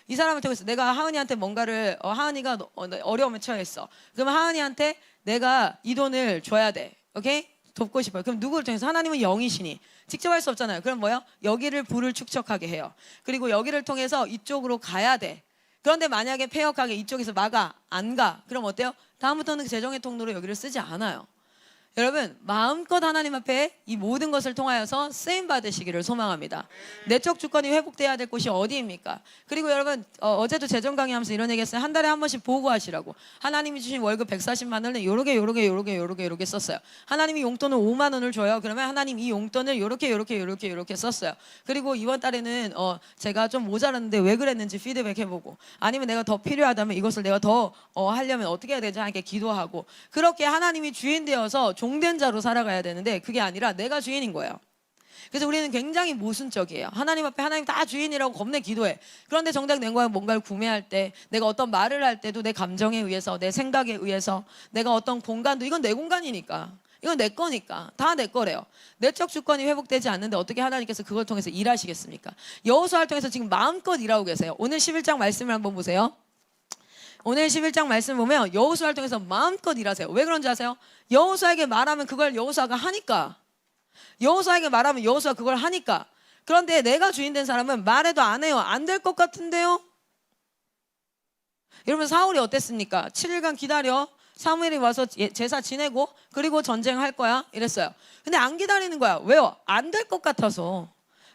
이 사람을 통해서 내가 하은이한테 뭔가를 하은이가 어려움에 처해 있어. 그러면 하은이한테 내가 이 돈을 줘야 돼. 오케이? 돕고 싶어요. 그럼 누구를 통해서? 하나님은 영이시니 직접 할 수 없잖아요. 그럼 뭐요? 여기를 불을 축적하게 해요. 그리고 여기를 통해서 이쪽으로 가야 돼. 그런데 만약에 폐역하게 이쪽에서 막아 안 가. 그럼 어때요? 다음부터는 그 재정의 통로로 여기를 쓰지 않아요. 여러분, 마음껏 하나님 앞에 이 모든 것을 통하여서 쓰임 받으시기를 소망합니다. 내적 주권이 회복돼야 될 곳이 어디입니까? 그리고 여러분, 어제도 재정 강의하면서 이런 얘기했어요. 한 달에 한 번씩 보고하시라고. 하나님이 주신 월급 140만 원을 요렇게 썼어요. 하나님이 용돈을 5만 원을 줘요. 그러면 하나님 이 용돈을 요렇게 썼어요. 그리고 이번 달에는 제가 좀 모자랐는데 왜 그랬는지 피드백 해보고, 아니면 내가 더 필요하다면 이것을 내가 더 하려면 어떻게 해야 되지? 하나님께 기도하고, 그렇게 하나님이 주인 되어서 종된 자로 살아가야 되는데 그게 아니라 내가 주인인 거예요. 그래서 우리는 굉장히 모순적이에요. 하나님 앞에 하나님 다 주인이라고 겁내 기도해. 그런데 정작 내가 뭔가를 구매할 때, 내가 어떤 말을 할 때도 내 감정에 의해서, 내 생각에 의해서, 내가 어떤 공간도 이건 내 공간이니까, 이건 내 거니까 다 내 거래요. 내적 주권이 회복되지 않는데 어떻게 하나님께서 그걸 통해서 일하시겠습니까? 여호수아를 통해서 지금 마음껏 일하고 계세요. 오늘 11장 말씀을 한번 보세요. 오늘 11장 말씀 보면 여호수아를 통해서 마음껏 일하세요. 왜 그런지 아세요? 여호수아에게 말하면 그걸 여호수아가 하니까. 여호수아에게 말하면 여호수아가 그걸 하니까. 그런데 내가 주인 된 사람은 말해도 안 해요. 안 될 것 같은데요? 여러분, 사울이 어땠습니까? 7일간 기다려. 사무엘이 와서 제사 지내고 그리고 전쟁할 거야 이랬어요. 근데 안 기다리는 거야. 왜요? 안 될 것 같아서.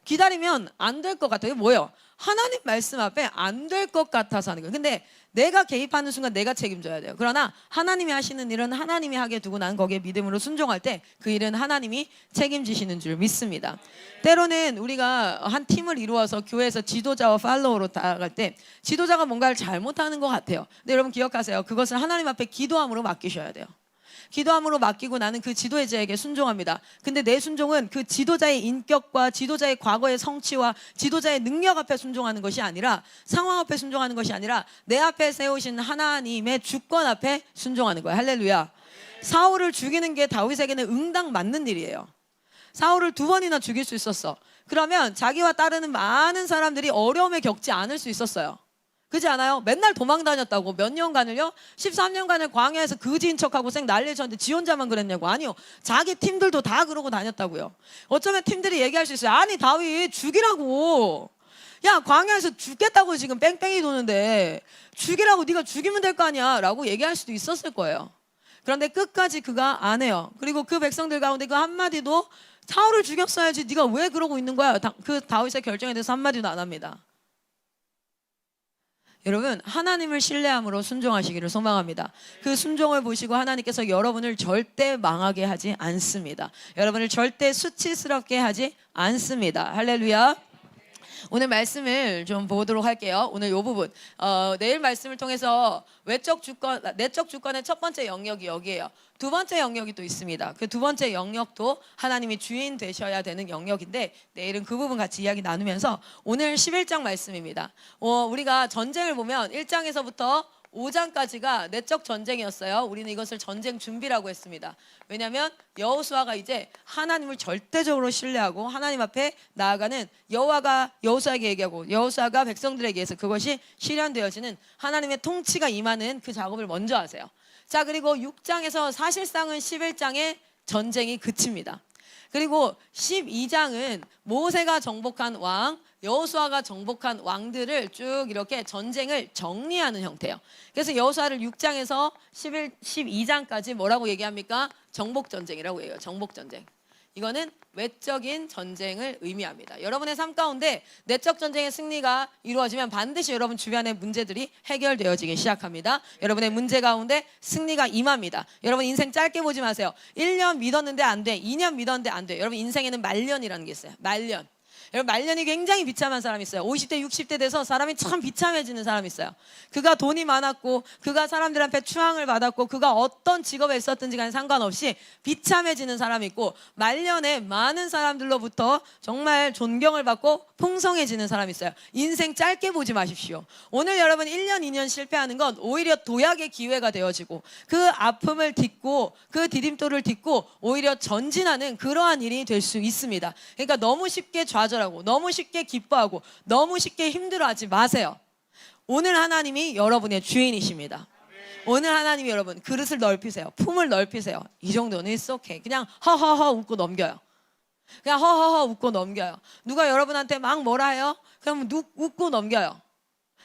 기다리면 안 될 것 같아요. 뭐예요? 하나님 말씀 앞에 안 될 것 같아서 하는 거예요. 근데 내가 개입하는 순간 내가 책임져야 돼요. 그러나 하나님이 하시는 일은 하나님이 하게 두고 난 거기에 믿음으로 순종할 때 그 일은 하나님이 책임지시는 줄 믿습니다. 때로는 우리가 한 팀을 이루어서 교회에서 지도자와 팔로워로 나아갈 때 지도자가 뭔가를 잘못하는 것 같아요. 근데 여러분 기억하세요. 그것을 하나님 앞에 기도함으로 맡기셔야 돼요. 기도함으로 맡기고 나는 그 지도자에게 순종합니다. 근데 내 순종은 그 지도자의 인격과 지도자의 과거의 성취와 지도자의 능력 앞에 순종하는 것이 아니라, 상황 앞에 순종하는 것이 아니라 내 앞에 세우신 하나님의 주권 앞에 순종하는 거예요. 할렐루야. 사울을 죽이는 게 다윗에게는 응당 맞는 일이에요. 사울을 2번이나 죽일 수 있었어. 그러면 자기와 따르는 많은 사람들이 어려움에 겪지 않을 수 있었어요. 그렇지 않아요? 맨날 도망 다녔다고. 몇 년간을요? 13년간을 광야에서 거지인 척하고 생 난리를 쳤는데 지 혼자만 그랬냐고. 아니요, 자기 팀들도 다 그러고 다녔다고요. 어쩌면 팀들이 얘기할 수 있어요. 아니 다윗 죽이라고. 야, 광야에서 죽겠다고 지금 뺑뺑이 도는데 죽이라고, 네가 죽이면 될 거 아니야 라고 얘기할 수도 있었을 거예요. 그런데 끝까지 그가 안 해요. 그리고 그 백성들 가운데 그 한마디도 사울을 죽였어야지 네가 왜 그러고 있는 거야, 그 다윗의 결정에 대해서 한마디도 안 합니다. 여러분, 하나님을 신뢰함으로 순종하시기를 소망합니다. 그 순종을 보시고 하나님께서 여러분을 절대 망하게 하지 않습니다. 여러분을 절대 수치스럽게 하지 않습니다. 할렐루야. 오늘 말씀을 좀 보도록 할게요. 오늘 이 부분, 내일 말씀을 통해서 외적 주권, 내적 주권의 첫 번째 영역이 여기에요. 두 번째 영역이 또 있습니다. 그 두 번째 영역도 하나님이 주인 되셔야 되는 영역인데, 내일은 그 부분 같이 이야기 나누면서 오늘 11장 말씀입니다. 우리가 전쟁을 보면 1장에서부터 5장까지가 내적 전쟁이었어요. 우리는 이것을 전쟁 준비라고 했습니다. 왜냐하면 여호수아가 이제 하나님을 절대적으로 신뢰하고 하나님 앞에 나아가는, 여호와가 여호수아에게 얘기하고 여호수아가 백성들에게 해서 그것이 실현되어지는 하나님의 통치가 임하는 그 작업을 먼저 하세요. 자, 그리고 6장에서 사실상은 11장의 전쟁이 그칩니다. 그리고 12장은 모세가 정복한 왕, 여호수아가 정복한 왕들을 쭉 이렇게 전쟁을 정리하는 형태예요. 그래서 여호수아를 6장에서 12장까지 뭐라고 얘기합니까? 정복전쟁이라고 얘기해요. 정복전쟁. 이거는 외적인 전쟁을 의미합니다. 여러분의 삶 가운데 내적 전쟁의 승리가 이루어지면 반드시 여러분 주변의 문제들이 해결되어지기 시작합니다. 여러분의 문제 가운데 승리가 임합니다. 여러분 인생 짧게 보지 마세요. 1년 믿었는데 안 돼. 2년 믿었는데 안 돼. 여러분 인생에는 말년이라는 게 있어요. 말년. 여러분 말년이 굉장히 비참한 사람이 있어요. 50대 60대 돼서 사람이 참 비참해지는 사람이 있어요. 그가 돈이 많았고 그가 사람들한테 추앙을 받았고 그가 어떤 직업에 있었든지 간에 상관없이 비참해지는 사람이 있고 말년에 많은 사람들로부터 정말 존경을 받고 풍성해지는 사람이 있어요. 인생 짧게 보지 마십시오. 오늘 여러분 1년 2년 실패하는 건 오히려 도약의 기회가 되어지고 그 아픔을 딛고 그 디딤돌을 딛고 오히려 전진하는 그러한 일이 될 수 있습니다. 그러니까 너무 쉽게 좌절하고 너무 쉽게 기뻐하고 너무 쉽게 힘들어하지 마세요. 오늘 하나님이 여러분의 주인이십니다. 오늘 하나님이 여러분 그릇을 넓히세요. 품을 넓히세요. 이 정도는 it's okay. 그냥 허허허 웃고 넘겨요. 그냥 허허허 웃고 넘겨요. 누가 여러분한테 막 뭐라 해요? 그럼 웃고 넘겨요.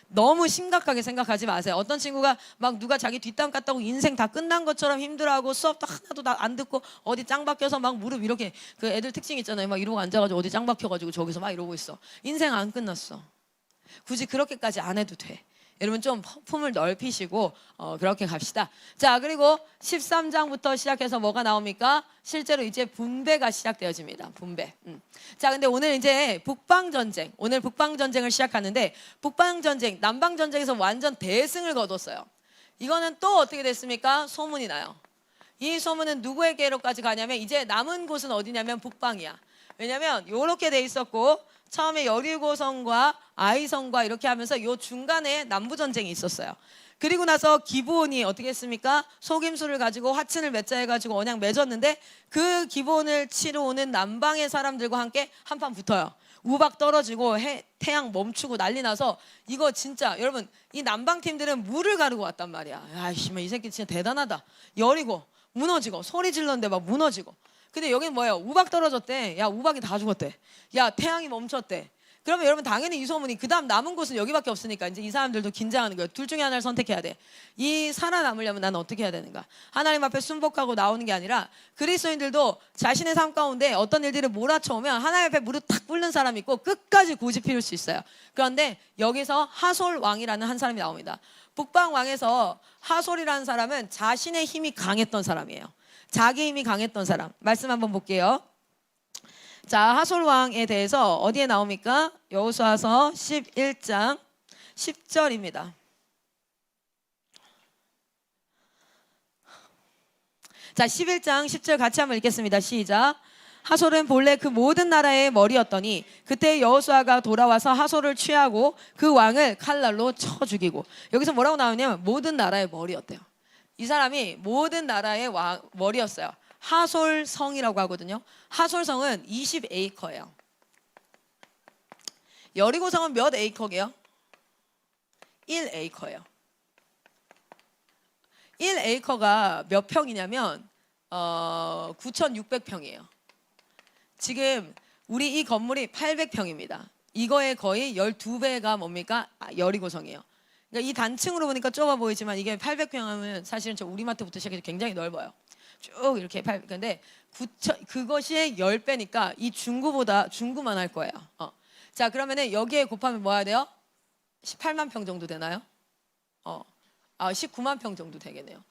너무 심각하게 생각하지 마세요. 어떤 친구가 막 누가 자기 뒷담 깠다고 인생 다 끝난 것처럼 힘들어하고 수업도 하나도 안 듣고 어디 짱 박혀서 막 무릎 이렇게 그 애들 특징 있잖아요. 막 이러고 앉아가지고 어디 짱 박혀가지고 저기서 막 이러고 있어. 인생 안 끝났어. 굳이 그렇게까지 안 해도 돼. 여러분 좀 품을 넓히시고 그렇게 갑시다. 자, 그리고 13장부터 시작해서 뭐가 나옵니까? 실제로 이제 분배가 시작되어집니다. 분배. 자, 근데 오늘 이제 북방전쟁, 오늘 북방전쟁을 시작하는데 북방전쟁, 남방전쟁에서 완전 대승을 거뒀어요. 이거는 또 어떻게 됐습니까? 소문이 나요. 이 소문은 누구에게로까지 가냐면 이제 남은 곳은 어디냐면 북방이야. 왜냐면 이렇게 돼 있었고 처음에 여리고성과 아이성과 이렇게 하면서 요 중간에 남부전쟁이 있었어요. 그리고 나서 기브온이 어떻게 했습니까? 속임수를 가지고 화친을 맺자 해가지고 언약 맺었는데 그 기브온을 치러 오는 남방의 사람들과 함께 한판 붙어요. 우박 떨어지고 태양 멈추고 난리 나서 이거 진짜 여러분 이 남방 팀들은 물을 가르고 왔단 말이야. 아이씨 이 새끼 진짜 대단하다. 여리고 무너지고 소리 질렀는데 막 무너지고. 근데 여기는 뭐예요? 우박 떨어졌대. 야 우박이 다 죽었대. 야 태양이 멈췄대. 그러면 여러분 당연히 이 소문이 그 다음 남은 곳은 여기밖에 없으니까 이제 이 사람들도 긴장하는 거예요. 둘 중에 하나를 선택해야 돼. 이 살아남으려면 나는 어떻게 해야 되는가? 하나님 앞에 순복하고 나오는 게 아니라 그리스도인들도 자신의 삶 가운데 어떤 일들을 몰아쳐오면 하나님 앞에 무릎 탁 꿇는 사람이 있고 끝까지 고집 피울 수 있어요. 그런데 여기서 하솔 왕이라는 한 사람이 나옵니다. 북방 왕에서 하솔이라는 사람은 자신의 힘이 강했던 사람이에요. 자기 힘이 강했던 사람. 말씀 한번 볼게요. 자, 하솔 왕에 대해서 어디에 나옵니까? 여호수아서 11장 10절입니다. 자, 11장 10절 같이 한번 읽겠습니다. 시작. 하솔은 본래 그 모든 나라의 머리였더니 그때 여호수아가 돌아와서 하솔을 취하고 그 왕을 칼날로 쳐 죽이고. 여기서 뭐라고 나오냐면 모든 나라의 머리였대요. 이 사람이 모든 나라의 머리였어요. 하솔성이라고 하거든요. 하솔성은 20에이커예요. 여리고성은 몇 에이커게요? 1에이커예요. 1에이커가 몇 평이냐면 9,600평이에요. 지금 우리 이 건물이 800평입니다. 이거의 거의 12배가 뭡니까? 여리고성이에요. 그러니까 이 단층으로 보니까 좁아 보이지만 이게 800평 하면 사실은 저 우리마트부터 시작해서 굉장히 넓어요. 쭉 이렇게 근데 그것이 10배니까 이 중구만 할 거예요. 자, 그러면은 여기에 곱하면 뭐 해야 돼요? 18만 평 정도 되나요? 19만 평 정도 되겠네요.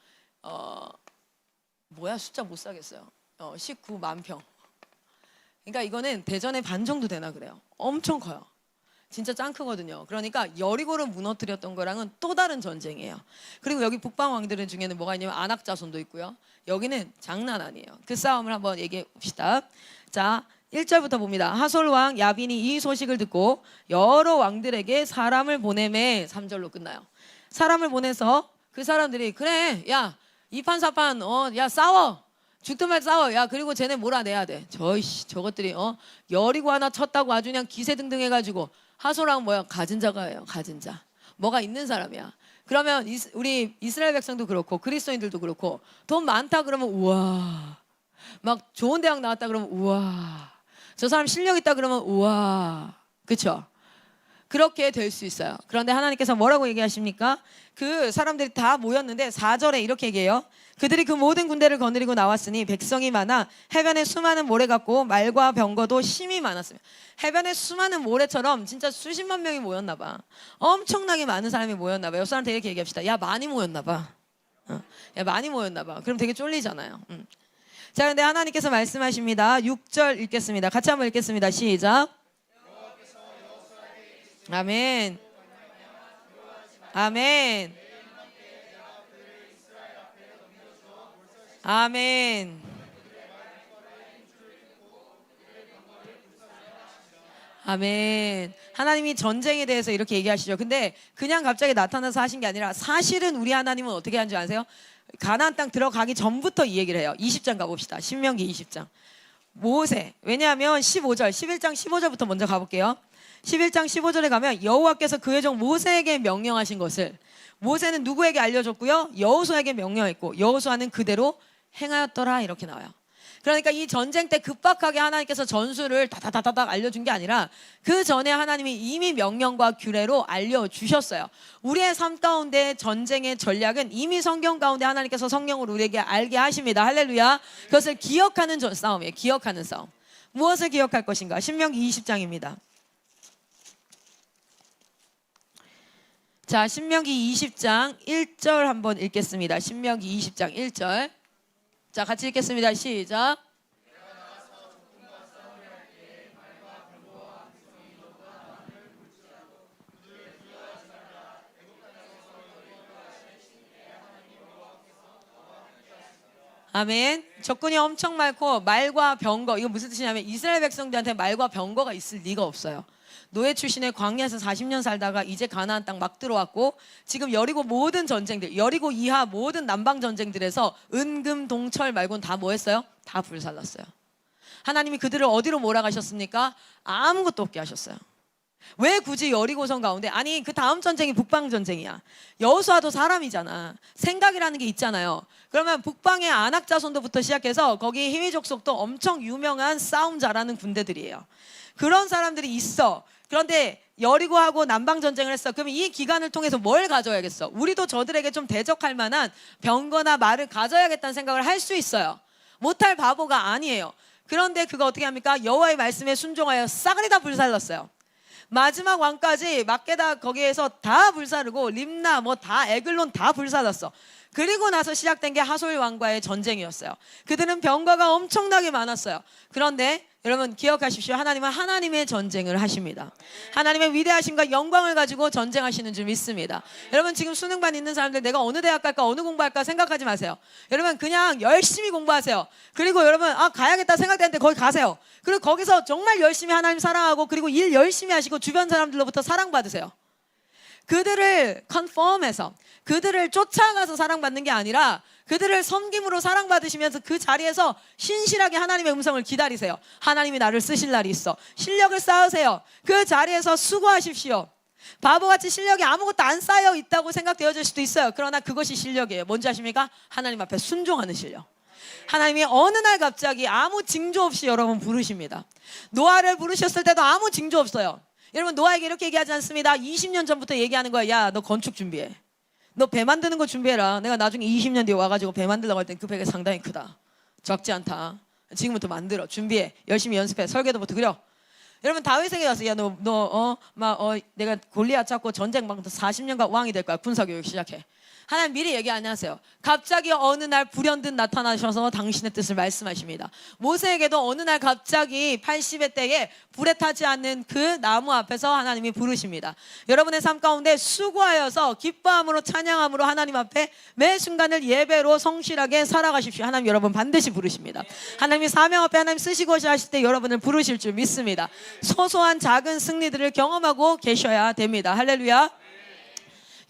뭐야 숫자 못 사겠어요. 19만 평. 그러니까 이거는 대전의 반 정도 되나 그래요. 엄청 커요. 진짜 짱 크거든요. 그러니까 여리고를 무너뜨렸던 거랑은 또 다른 전쟁이에요. 그리고 여기 북방 왕들 중에는 뭐가 있냐면 안악자손도 있고요. 여기는 장난 아니에요. 그 싸움을 한번 얘기해 봅시다. 자, 1절부터 봅니다. 하솔 왕 야빈이 이 소식을 듣고 여러 왕들에게 사람을 보내매 3절로 끝나요. 사람을 보내서 그 사람들이 그래 야 이판사판 야 싸워 죽든 말 싸워. 야 그리고 쟤네 몰아내야 돼. 저것들이 여리고 하나 쳤다고 아주 그냥 기세등등 해가지고 하솔왕 뭐야? 가진 자가예요. 가진 자. 뭐가 있는 사람이야. 그러면 우리 이스라엘 백성도 그렇고 그리스도인들도 그렇고 돈 많다 그러면 우와, 막 좋은 대학 나왔다 그러면 우와, 저 사람 실력 있다 그러면 우와, 그렇죠? 그렇게 될 수 있어요. 그런데 하나님께서 뭐라고 얘기하십니까? 그 사람들이 다 모였는데 4절에 이렇게 얘기해요. 그들이 그 모든 군대를 거느리고 나왔으니 백성이 많아 해변에 수많은 모래 같고 말과 병거도 심히 많았으며. 해변에 수많은 모래처럼 진짜 수십만 명이 모였나 봐. 엄청나게 많은 사람이 모였나 봐요. 사람한테 이렇게 얘기합시다. 야, 많이 모였나 봐. 야, 많이 모였나 봐. 그럼 되게 쫄리잖아요. 자, 근데 하나님께서 말씀하십니다. 6절 읽겠습니다. 같이 한번 읽겠습니다. 시작. 아멘. 아멘. 아멘. 아멘. 하나님이 전쟁에 대해서 이렇게 얘기하시죠. 근데 그냥 갑자기 나타나서 하신 게 아니라 사실은 우리 하나님은 어떻게 하는 줄 아세요? 가나안 땅 들어가기 전부터 이 얘기를 해요. 20장 가봅시다. 신명기 20장. 모세. 왜냐하면 15절, 11장 15절부터 먼저 가볼게요. 11장 15절에 가면 여호와께서 그의 종 모세에게 명령하신 것을 모세는 누구에게 알려줬고요? 여호수아에게 명령했고 여호수아는 그대로 행하였더라 이렇게 나와요. 그러니까 이 전쟁 때 급박하게 하나님께서 전술을 다다다다닥 알려준 게 아니라 그 전에 하나님이 이미 명령과 규례로 알려주셨어요. 우리의 삶 가운데 전쟁의 전략은 이미 성경 가운데 하나님께서 성령으로 우리에게 알게 하십니다. 할렐루야. 그것을 기억하는 싸움이에요. 기억하는 싸움. 무엇을 기억할 것인가? 신명기 20장입니다. 자, 신명기 20장 1절 한번 읽겠습니다. 신명기 20장 1절. 자, 같이 읽겠습니다. 시작. 아멘. 적군이 엄청 많고 말과 병거, 이거 무슨 뜻이냐면 이스라엘 백성들한테 말과 병거가 있을 리가 없어요. 노예 출신의 광야에서 40년 살다가 이제 가나안 땅 막 들어왔고 지금 여리고 모든 전쟁들, 여리고 이하 모든 남방 전쟁들에서 은금 동철 말고는 다 뭐 했어요? 다 불살랐어요. 하나님이 그들을 어디로 몰아가셨습니까? 아무것도 없게 하셨어요. 왜 굳이 여리고성 가운데? 아니, 그 다음 전쟁이 북방 전쟁이야. 여호수아도 사람이잖아. 생각이라는 게 있잖아요. 그러면 북방의 아낙 자손도부터 시작해서 거기 히위 족속도 엄청 유명한 싸움 잘하는 군대들이에요. 그런 사람들이 있어. 그런데 여리고하고 남방 전쟁을 했어. 그러면 이 기간을 통해서 뭘 가져야겠어? 우리도 저들에게 좀 대적할 만한 병거나 말을 가져야겠다는 생각을 할 수 있어요. 못할 바보가 아니에요. 그런데 그거 어떻게 합니까? 여호와의 말씀에 순종하여 싸그리 다 불살랐어요. 마지막 왕까지 막게다 거기에서 다 불사르고 림나 뭐 다 에글론 다 불살랐어. 그리고 나서 시작된 게 하솔 왕과의 전쟁이었어요. 그들은 병거가 엄청나게 많았어요. 그런데 여러분 기억하십시오. 하나님은 하나님의 전쟁을 하십니다. 하나님의 위대하심과 영광을 가지고 전쟁하시는 줄 믿습니다. 여러분 지금 수능반 있는 사람들 내가 어느 대학 갈까 어느 공부할까 생각하지 마세요. 여러분 그냥 열심히 공부하세요. 그리고 여러분 가야겠다 생각되는데 거기 가세요. 그리고 거기서 정말 열심히 하나님 사랑하고 그리고 일 열심히 하시고 주변 사람들로부터 사랑받으세요. 그들을 컨펌해서 그들을 쫓아가서 사랑받는 게 아니라 그들을 섬김으로 사랑받으시면서 그 자리에서 신실하게 하나님의 음성을 기다리세요. 하나님이 나를 쓰실 날이 있어. 실력을 쌓으세요. 그 자리에서 수고하십시오. 바보같이 실력이 아무것도 안 쌓여 있다고 생각되어질 수도 있어요. 그러나 그것이 실력이에요. 뭔지 아십니까? 하나님 앞에 순종하는 실력. 하나님이 어느 날 갑자기 아무 징조 없이 여러분 부르십니다. 노아를 부르셨을 때도 아무 징조 없어요. 여러분 노아에게 이렇게 얘기하지 않습니다. 20년 전부터 얘기하는 거야. 야, 너 건축 준비해. 너 배 만드는 거 준비해라. 내가 나중에 20년 뒤에 와가지고 배 만들려고 할 땐 그 배가 상당히 크다. 적지 않다. 지금부터 만들어. 준비해. 열심히 연습해. 설계도부터 그려. 여러분 다윗에게 와서 야, 내가 골리앗 잡고 전쟁 막 40년간 왕이 될 거야. 군사교육 시작해. 하나님 미리 얘기 안 하세요. 갑자기 어느 날 불현듯 나타나셔서 당신의 뜻을 말씀하십니다. 모세에게도 어느 날 갑자기 80의 때에 불에 타지 않는 그 나무 앞에서 하나님이 부르십니다. 여러분의 삶 가운데 수고하여서 기뻐함으로 찬양함으로 하나님 앞에 매 순간을 예배로 성실하게 살아가십시오. 하나님 여러분 반드시 부르십니다. 하나님이 사명 앞에 하나님 쓰시고 하실 때 여러분을 부르실 줄 믿습니다. 소소한 작은 승리들을 경험하고 계셔야 됩니다. 할렐루야.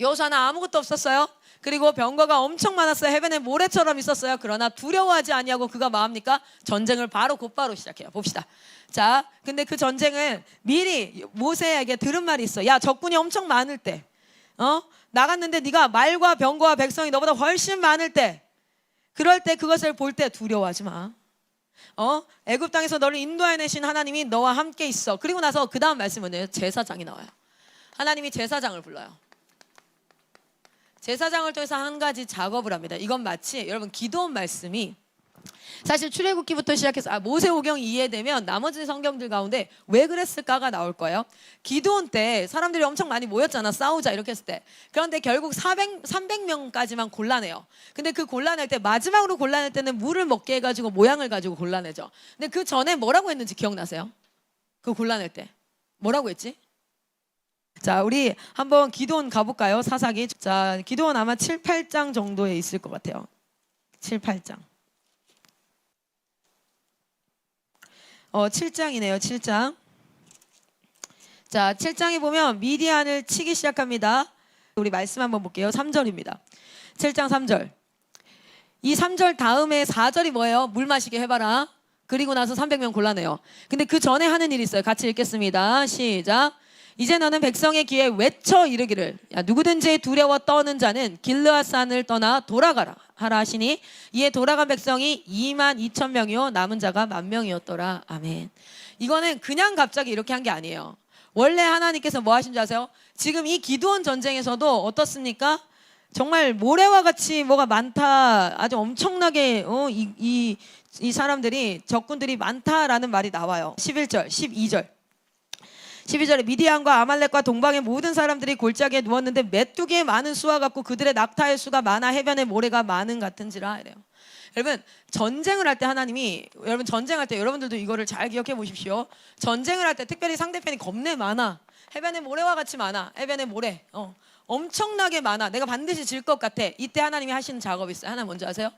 여호수아는 아무것도 없었어요. 그리고 병거가 엄청 많았어요. 해변에 모래처럼 있었어요. 그러나 두려워하지 아니하고 그가 뭐합니까? 전쟁을 곧바로 시작해요. 봅시다. 자, 근데 그 전쟁을 미리 모세에게 들은 말이 있어. 야, 적군이 엄청 많을 때 나갔는데 네가 말과 병거와 백성이 너보다 훨씬 많을 때, 그럴 때 그것을 볼 때 두려워하지 마. 애굽 땅에서 너를 인도해내신 하나님이 너와 함께 있어. 그리고 나서 그 다음 말씀은 제사장이 나와요. 하나님이 제사장을 불러요. 제사장을 통해서 한 가지 작업을 합니다. 이건 마치 여러분 기도원 말씀이 사실 출애굽기부터 시작해서 모세오경이 이해되면 나머지 성경들 가운데 왜 그랬을까가 나올 거예요. 기도원 때 사람들이 엄청 많이 모였잖아. 싸우자 이렇게 했을 때. 그런데 결국 300명까지만 골라내요. 근데 그 골라낼 때 마지막으로 골라낼 때는 물을 먹게 해가지고 모양을 가지고 골라내죠. 근데 그 전에 뭐라고 했는지 기억나세요? 그 골라낼 때 뭐라고 했지? 자, 우리 한번 기도원 가볼까요? 사사기. 자, 기도원 아마 7, 8장 정도에 있을 것 같아요. 7, 8장. 7장이네요. 7장. 자, 7장에 보면 미디안을 치기 시작합니다. 우리 말씀 한번 볼게요. 3절입니다. 7장 3절. 이 3절 다음에 4절이 뭐예요? 물 마시게 해봐라. 그리고 나서 300명 골라내요. 근데 그 전에 하는 일이 있어요. 같이 읽겠습니다. 시작. 이제 너는 백성의 귀에 외쳐 이르기를 누구든지 두려워 떠는 자는 길르앗산을 떠나 돌아가라 하라 하시니 이에 돌아간 백성이 22,000명이요 남은 자가 10,000명이었더라. 아멘. 이거는 그냥 갑자기 이렇게 한 게 아니에요. 원래 하나님께서 뭐 하신 줄 아세요? 지금 이 기드온 전쟁에서도 어떻습니까? 정말 모래와 같이 뭐가 많다. 아주 엄청나게 이 사람들이 적군들이 많다라는 말이 나와요. 11절, 12절. 12절에 미디안과 아말렉과 동방의 모든 사람들이 골짜기에 누웠는데 메뚜기의 많은 수와 같고 그들의 낙타의 수가 많아 해변의 모래가 많은 같은지라 이래요. 여러분 전쟁을 할 때 하나님이 여러분 전쟁할 때 여러분들도 이거를 잘 기억해 보십시오. 전쟁을 할 때 특별히 상대편이 겁내 많아. 해변의 모래와 같이 많아. 해변의 모래 엄청나게 많아. 내가 반드시 질 것 같아. 이때 하나님이 하시는 작업이 있어요. 하나 뭔지 아세요?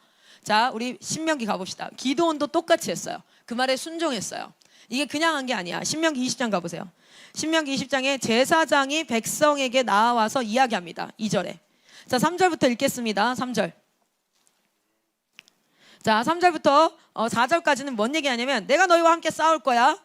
자, 우리 신명기 가봅시다. 기드온도 똑같이 했어요. 그 말에 순종했어요. 이게 그냥 한 게 아니야. 신명기 20장 가보세요. 신명기 20장에 제사장이 백성에게 나와서 이야기합니다. 2절에. 자, 3절부터 읽겠습니다. 3절. 자, 3절부터 4절까지는 뭔 얘기하냐면 내가 너희와 함께 싸울 거야.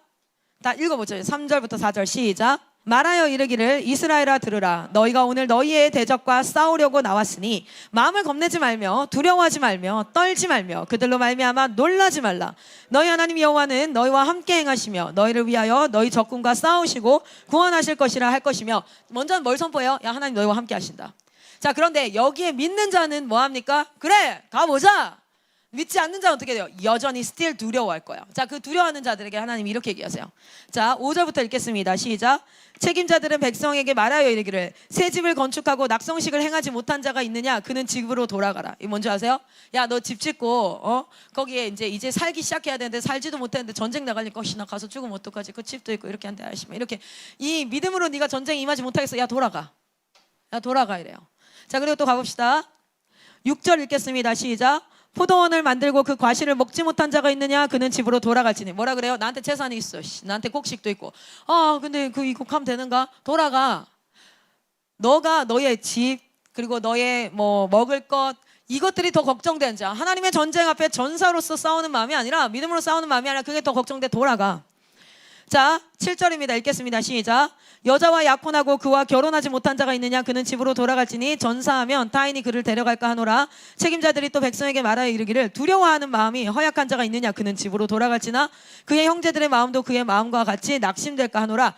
다 읽어보죠. 3절부터 4절 시작. 말하여 이르기를 이스라엘아 들으라. 너희가 오늘 너희의 대적과 싸우려고 나왔으니 마음을 겁내지 말며 두려워하지 말며 떨지 말며 그들로 말미암아 놀라지 말라. 너희 하나님 여호와는 너희와 함께 행하시며 너희를 위하여 너희 적군과 싸우시고 구원하실 것이라 할 것이며. 먼저는 뭘 선포해요? 야, 하나님 너희와 함께 하신다. 자, 그런데 여기에 믿는 자는 뭐합니까? 그래 가보자. 믿지 않는 자는 어떻게 돼요? 여전히 still 두려워할 거예요. 자, 그 두려워하는 자들에게 하나님이 이렇게 얘기하세요. 자, 5절부터 읽겠습니다. 시작. 책임자들은 백성에게 말하여 이르기를 새 집을 건축하고 낙성식을 행하지 못한 자가 있느냐? 그는 집으로 돌아가라. 이거 뭔지 아세요? 야, 너 집 짓고 거기에 이제 살기 시작해야 되는데 살지도 못했는데 전쟁 나가니까 나 가서 죽으면 어떡하지? 그 집도 있고 이렇게 한데 아시면 이렇게 이 믿음으로 네가 전쟁에 임하지 못하겠어. 야, 돌아가. 야, 돌아가 이래요. 자, 그리고 또 가봅시다. 6절 읽겠습니다. 시작. 포도원을 만들고 그 과실을 먹지 못한 자가 있느냐? 그는 집으로 돌아갈지니. 뭐라 그래요? 나한테 재산이 있어. 나한테 곡식도 있고. 근데 이거 하면 되는가? 돌아가. 너가 너의 집 그리고 너의 뭐 먹을 것 이것들이 더 걱정되는 자. 하나님의 전쟁 앞에 전사로서 싸우는 마음이 아니라 믿음으로 싸우는 마음이 아니라 그게 더 걱정돼. 돌아가. 자, 7절입니다. 읽겠습니다. 시작. 여자와 약혼하고 그와 결혼하지 못한 자가 있느냐? 그는 집으로 돌아갈지니 전사하면 타인이 그를 데려갈까 하노라. 책임자들이 또 백성에게 말하여 이르기를 두려워하는 마음이 허약한 자가 있느냐? 그는 집으로 돌아갈지나 그의 형제들의 마음도 그의 마음과 같이 낙심될까 하노라.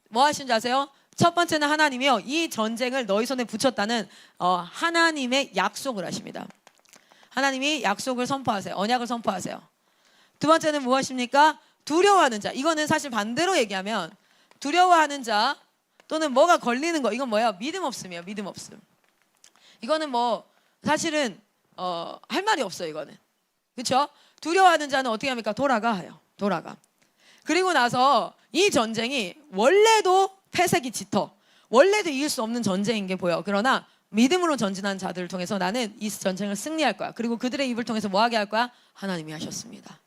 뭐 하신 줄 아세요? 첫 번째는 하나님이요, 이 전쟁을 너희 손에 붙였다는 하나님의 약속을 하십니다. 하나님이 약속을 선포하세요. 언약을 선포하세요. 두 번째는 무엇입니까? 두려워하는 자. 이거는 사실 반대로 얘기하면 두려워하는 자 또는 뭐가 걸리는 거, 이건 뭐예요? 믿음 없음이에요. 믿음 없음. 이거는 뭐 사실은 할 말이 없어요. 이거는. 그렇죠? 두려워하는 자는 어떻게 합니까? 돌아가요. 돌아가. 그리고 나서 이 전쟁이 원래도 패색이 짙어. 원래도 이길 수 없는 전쟁인 게 보여. 그러나 믿음으로 전진한 자들을 통해서 나는 이 전쟁을 승리할 거야. 그리고 그들의 입을 통해서 뭐 하게 할 거야? 하나님이 하셨습니다.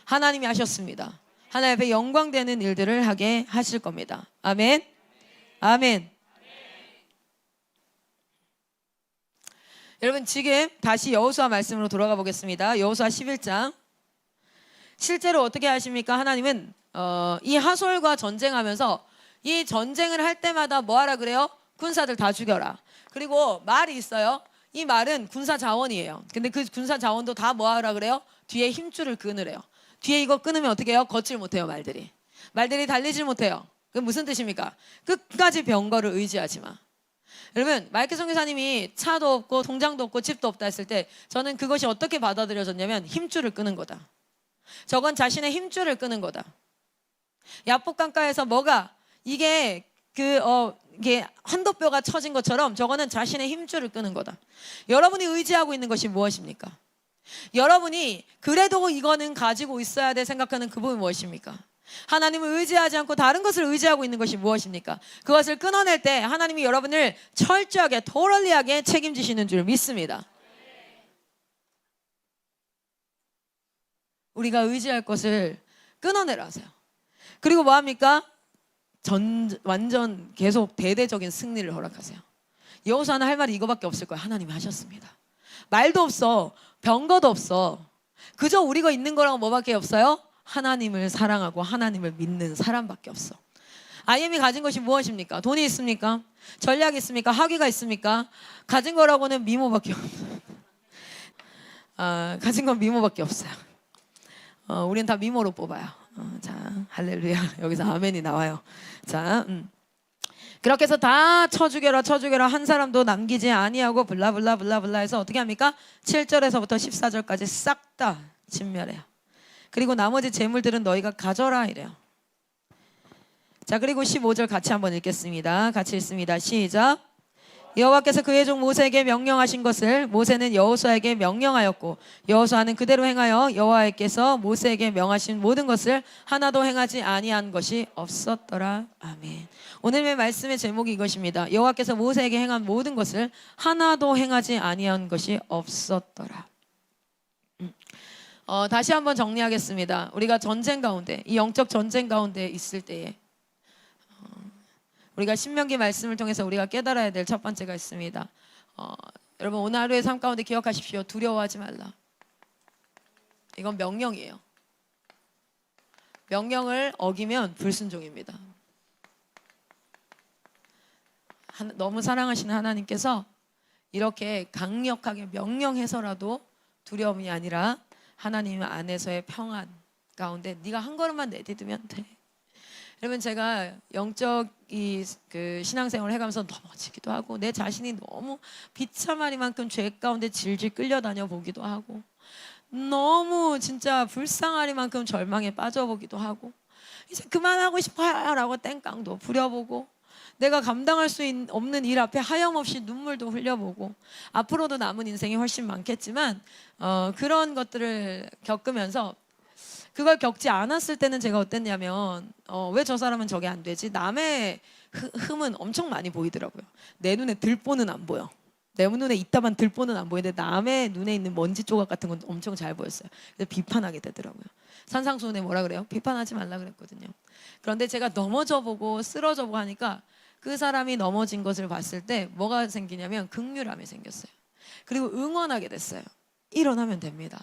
하나님이 하셨습니다. 하나님 앞에 영광되는 일들을 하게 하실 겁니다. 아멘. 아멘. 여러분 지금 다시 여호수아 말씀으로 돌아가 보겠습니다. 여호수아 11장. 실제로 어떻게 하십니까? 하나님은 이 하솔과 전쟁하면서 이 전쟁을 할 때마다 뭐 하라 그래요? 군사들 다 죽여라. 그리고 말이 있어요. 이 말은 군사 자원이에요. 근데 그 군사 자원도 다 뭐 하라 그래요? 뒤에 힘줄을 끊으래요. 뒤에 이거 끊으면 어떻게 해요? 걷질 못해요, 말들이. 말들이 달리질 못해요. 그게 무슨 뜻입니까? 끝까지 병거를 의지하지 마. 여러분, 마이크 선교사님이 차도 없고 통장도 없고 집도 없다 했을 때 저는 그것이 어떻게 받아들여졌냐면 힘줄을 끄는 거다. 저건 자신의 힘줄을 끄는 거다. 야복강가에서 뭐가 이게 이게 한도뼈가 처진 것처럼 저거는 자신의 힘줄을 끄는 거다. 여러분이 의지하고 있는 것이 무엇입니까? 여러분이 그래도 이거는 가지고 있어야 돼 생각하는 그 부분이 무엇입니까? 하나님을 의지하지 않고 다른 것을 의지하고 있는 것이 무엇입니까? 그것을 끊어낼 때 하나님이 여러분을 철저하게 토럴리하게 책임지시는 줄 믿습니다. 우리가 의지할 것을 끊어내라 하세요. 그리고 뭐합니까? 완전 계속 대대적인 승리를 허락하세요. 여호수아는 할 말이 이거밖에 없을 거예요. 하나님이 하셨습니다. 말도 없어. 병거도 없어. 그저 우리가 있는 거랑 뭐밖에 없어요? 하나님을 사랑하고 하나님을 믿는 사람밖에 없어. IM이 가진 것이 무엇입니까? 돈이 있습니까? 전략이 있습니까? 학위가 있습니까? 가진 거라고는 미모밖에 없어요. 가진 건 미모밖에 없어요. 우리는 다 미모로 뽑아요. 자, 할렐루야. 여기서 아멘이 나와요. 자, 그렇게 해서 다 쳐죽여라 한 사람도 남기지 아니하고 블라블라 해서 어떻게 합니까? 7절에서부터 14절까지 싹 다 진멸해요. 그리고 나머지 재물들은 너희가 가져라 이래요. 자, 그리고 15절 같이 한번 읽겠습니다. 같이 읽습니다. 시작. 여호와께서 그의 종 모세에게 명령하신 것을 모세는 여호수아에게 명령하였고 여호수아는 그대로 행하여 여호와께서 모세에게 명하신 모든 것을 하나도 행하지 아니한 것이 없었더라. 아멘. 오늘의 말씀의 제목이 이것입니다. 여호와께서 모세에게 행한 모든 것을 하나도 행하지 아니한 것이 없었더라. 다시 한번 정리하겠습니다. 우리가 전쟁 가운데, 이 영적 전쟁 가운데 있을 때에 우리가 신명기 말씀을 통해서 우리가 깨달아야 될 첫 번째가 있습니다. 여러분, 오늘 하루의 삶 가운데 기억하십시오. 두려워하지 말라. 이건 명령이에요. 명령을 어기면 불순종입니다. 너무 사랑하시는 하나님께서 이렇게 강력하게 명령해서라도 두려움이 아니라 하나님 안에서의 평안 가운데 네가 한 걸음만 내디디면 돼. 여러분, 제가 영적 그 신앙생활을 해가면서 넘어지기도 하고 내 자신이 너무 비참하리만큼 죄 가운데 질질 끌려다녀 보기도 하고 너무 진짜 불쌍하리만큼 절망에 빠져보기도 하고 이제 그만하고 싶어요 라고 땡깡도 부려보고 내가 감당할 수 없는 일 앞에 하염없이 눈물도 흘려보고 앞으로도 남은 인생이 훨씬 많겠지만 그런 것들을 겪으면서 그걸 겪지 않았을 때는 제가 어땠냐면 왜 저 사람은 저게 안 되지? 남의 흠은 엄청 많이 보이더라고요. 내 눈에 들보는 안 보여. 내 눈에 이따만 들보는 안 보이는데 남의 눈에 있는 먼지 조각 같은 건 엄청 잘 보였어요. 그래서 비판하게 되더라고요. 산상수훈에 뭐라 그래요? 비판하지 말라 그랬거든요. 그런데 제가 넘어져 보고 쓰러져 보고 하니까 그 사람이 넘어진 것을 봤을 때 뭐가 생기냐면 긍휼함이 생겼어요. 그리고 응원하게 됐어요. 일어나면 됩니다.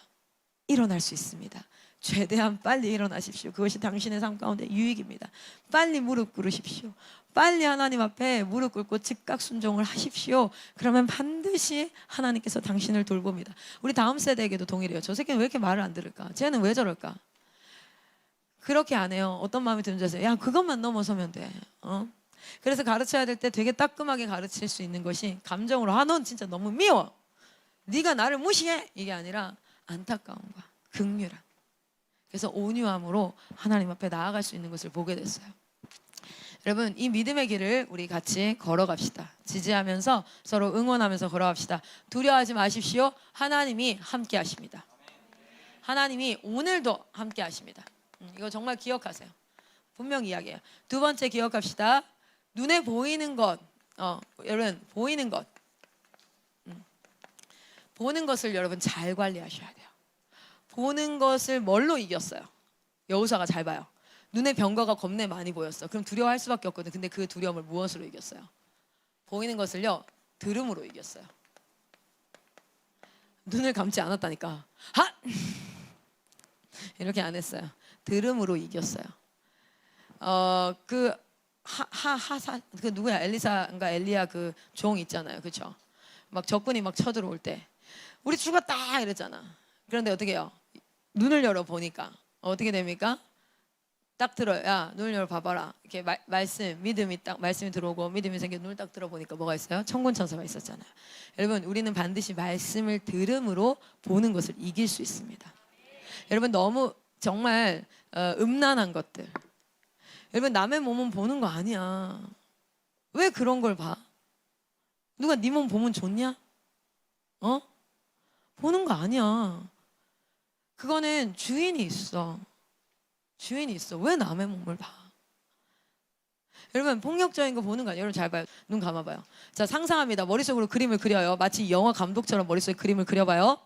일어날 수 있습니다. 최대한 빨리 일어나십시오. 그것이 당신의 삶 가운데 유익입니다. 빨리 무릎 꿇으십시오. 빨리 하나님 앞에 무릎 꿇고 즉각 순종을 하십시오. 그러면 반드시 하나님께서 당신을 돌봅니다. 우리 다음 세대에게도 동일해요. 저 새끼는 왜 이렇게 말을 안 들을까? 쟤는 왜 저럴까? 그렇게 안 해요. 어떤 마음이 드는지 아세요? 야, 그것만 넘어서면 돼. 그래서 가르쳐야 될 때 되게 따끔하게 가르칠 수 있는 것이 감정으로 넌 진짜 너무 미워. 네가 나를 무시해. 이게 아니라 안타까움과 긍휼함. 그래서 온유함으로 하나님 앞에 나아갈 수 있는 것을 보게 됐어요. 여러분, 이 믿음의 길을 우리 같이 걸어갑시다. 지지하면서 서로 응원하면서 걸어갑시다. 두려워하지 마십시오. 하나님이 함께 하십니다. 하나님이 오늘도 함께 하십니다. 이거 정말 기억하세요. 분명 이야기해요. 두 번째 기억합시다. 눈에 보이는 것, 여러분 보이는 것, 보는 것을 여러분 잘 관리하셔야 돼요. 보는 것을 뭘로 이겼어요? 여호수아가 잘 봐요. 눈에 병거가 겁내 많이 보였어. 그럼 두려워할 수밖에 없거든. 근데 그 두려움을 무엇으로 이겼어요? 보이는 것을요, 들음으로 이겼어요. 눈을 감지 않았다니까. 이렇게 안 했어요. 들음으로 이겼어요. 하사 그 누구야? 엘리사인가 엘리야 그 종 있잖아요. 그렇죠? 막 적군이 막 쳐들어올 때 우리 죽었다 이랬잖아. 그런데 어떻게 해요? 눈을 열어 보니까 어떻게 됩니까? 딱 들어요. 야, 눈을 열어 봐봐라. 이렇게 말씀, 믿음이 딱 말씀이 들어오고 믿음이 생겨 눈을 딱 들어보니까 뭐가 있어요? 천군 천사가 있었잖아요. 여러분, 우리는 반드시 말씀을 들음으로 보는 것을 이길 수 있습니다. 여러분, 너무 정말 음란한 것들. 여러분, 남의 몸은 보는 거 아니야. 왜 그런 걸 봐? 누가 네 몸 보면 좋냐? 어? 보는 거 아니야. 그거는 주인이 있어. 주인이 있어. 왜 남의 몸을 봐? 여러분, 폭력적인 거 보는 거 아니에요? 여러분 잘 봐요. 눈 감아봐요. 자, 상상합니다. 머릿속으로 그림을 그려요. 마치 영화 감독처럼 머릿속에 그림을 그려봐요.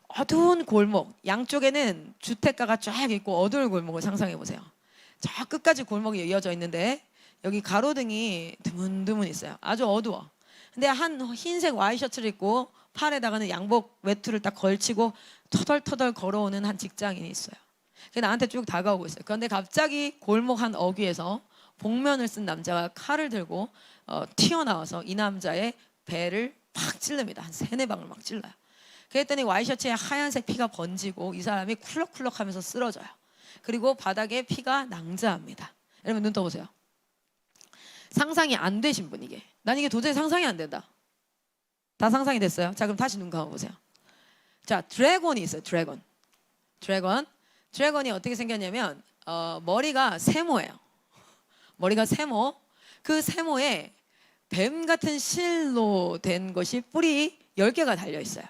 어두운 골목, 양쪽에는 주택가가 쫙 있고 어두운 골목을 상상해 보세요. 저 끝까지 골목이 이어져 있는데 여기 가로등이 드문드문 있어요. 아주 어두워. 근데 한 흰색 와이셔츠를 입고 팔에다가는 양복 외투를 딱 걸치고 터덜터덜 걸어오는 한 직장인이 있어요. 그게 나한테 쭉 다가오고 있어요. 그런데 갑자기 골목 한 어귀에서 복면을 쓴 남자가 칼을 들고 튀어나와서 이 남자의 배를 팍 찔릅니다. 한 3-4방을 막 찔러요. 그랬더니 와이셔츠에 하얀색 피가 번지고 이 사람이 쿨럭쿨럭 하면서 쓰러져요. 그리고 바닥에 피가 낭자합니다. 여러분 눈 떠보세요. 상상이 안 되신 분 이게. 난 이게 도저히 상상이 안 된다. 다 상상이 됐어요? 자, 그럼 다시 눈 감아보세요. 자, 드래곤이 있어요. 드래곤이 어떻게 생겼냐면 머리가 세모예요. 머리가 세모. 그 세모에 뱀 같은 실로 된 것이 뿔이 10개가 달려 있어요.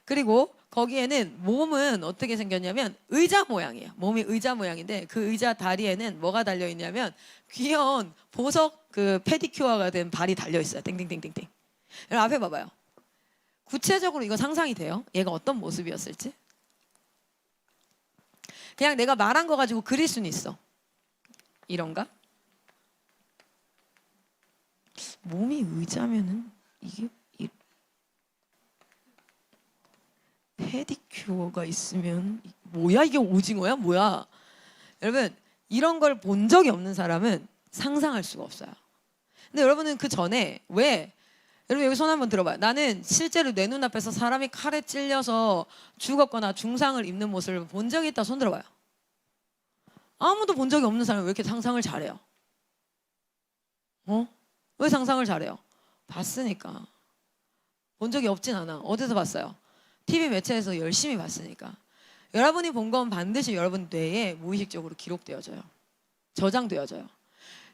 그리고 거기에는 몸은 어떻게 생겼냐면 의자 모양이에요. 몸이 의자 모양인데 그 의자 다리에는 뭐가 달려 있냐면 귀여운 보석 그 페디큐어가 된 발이 달려 있어요. 땡땡땡땡땡. 여러분 앞에 봐봐요. 구체적으로 이거 상상이 돼요? 얘가 어떤 모습이었을지? 그냥 내가 말한 거 가지고 그릴 수는 있어. 이런가? 몸이 의자면은 이게 페디큐어가 있으면 뭐야 이게 오징어야 뭐야? 여러분 이런 걸 본 적이 없는 사람은 상상할 수가 없어요. 근데 여러분은 그 전에 왜 여러분 여기 손 한번 들어봐요. 나는 실제로 내 눈앞에서 사람이 칼에 찔려서 죽었거나 중상을 입는 모습을 본 적이 있다 손 들어봐요. 아무도 본 적이 없는 사람이 왜 이렇게 상상을 잘해요? 왜 상상을 잘해요? 봤으니까. 본 적이 없진 않아. 어디서 봤어요? TV 매체에서 열심히 봤으니까. 여러분이 본 건 반드시 여러분 뇌에 무의식적으로 기록되어져요. 저장되어져요.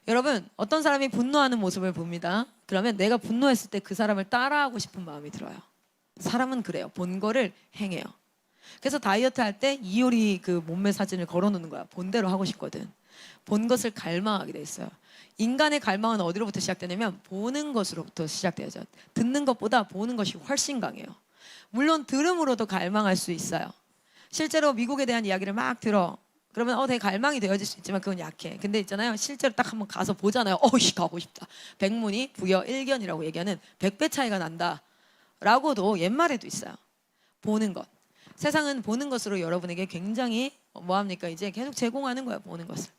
여러분 어떤 사람이 분노하는 모습을 봅니다. 그러면 내가 분노했을 때 그 사람을 따라하고 싶은 마음이 들어요. 사람은 그래요. 본 거를 행해요. 그래서 다이어트 할 때 이효리 그 몸매 사진을 걸어놓는 거야. 본 대로 하고 싶거든. 본 것을 갈망하게 돼 있어요. 인간의 갈망은 어디로부터 시작되냐면 보는 것으로부터 시작되죠. 듣는 것보다 보는 것이 훨씬 강해요. 물론 들음으로도 갈망할 수 있어요. 실제로 미국에 대한 이야기를 막 들어. 그러면 되게 갈망이 되어질 수 있지만 그건 약해. 근데 있잖아요. 실제로 딱 한번 가서 보잖아요. 가고 싶다. 백문이 부여 일견이라고 얘기하는 100배 차이가 난다. 라고도 옛말에도 있어요. 보는 것. 세상은 보는 것으로 여러분에게 굉장히 뭐합니까? 이제 계속 제공하는 거예요. 보는 것을.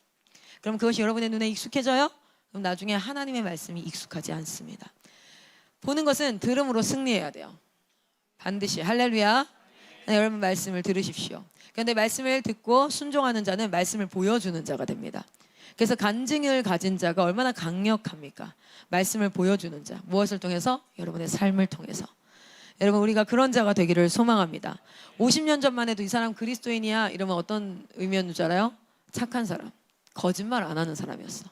그럼 그것이 여러분의 눈에 익숙해져요? 그럼 나중에 하나님의 말씀이 익숙하지 않습니다. 보는 것은 들음으로 승리해야 돼요. 반드시. 할렐루야. 네, 여러분 말씀을 들으십시오. 그런데 말씀을 듣고 순종하는 자는 말씀을 보여주는 자가 됩니다. 그래서 간증을 가진 자가 얼마나 강력합니까? 말씀을 보여주는 자. 무엇을 통해서? 여러분의 삶을 통해서. 여러분 우리가 그런 자가 되기를 소망합니다. 50년 전만 해도 이 사람 그리스도인이야 이러면 어떤 의미였는 줄 알아요? 착한 사람. 거짓말 안 하는 사람이었어.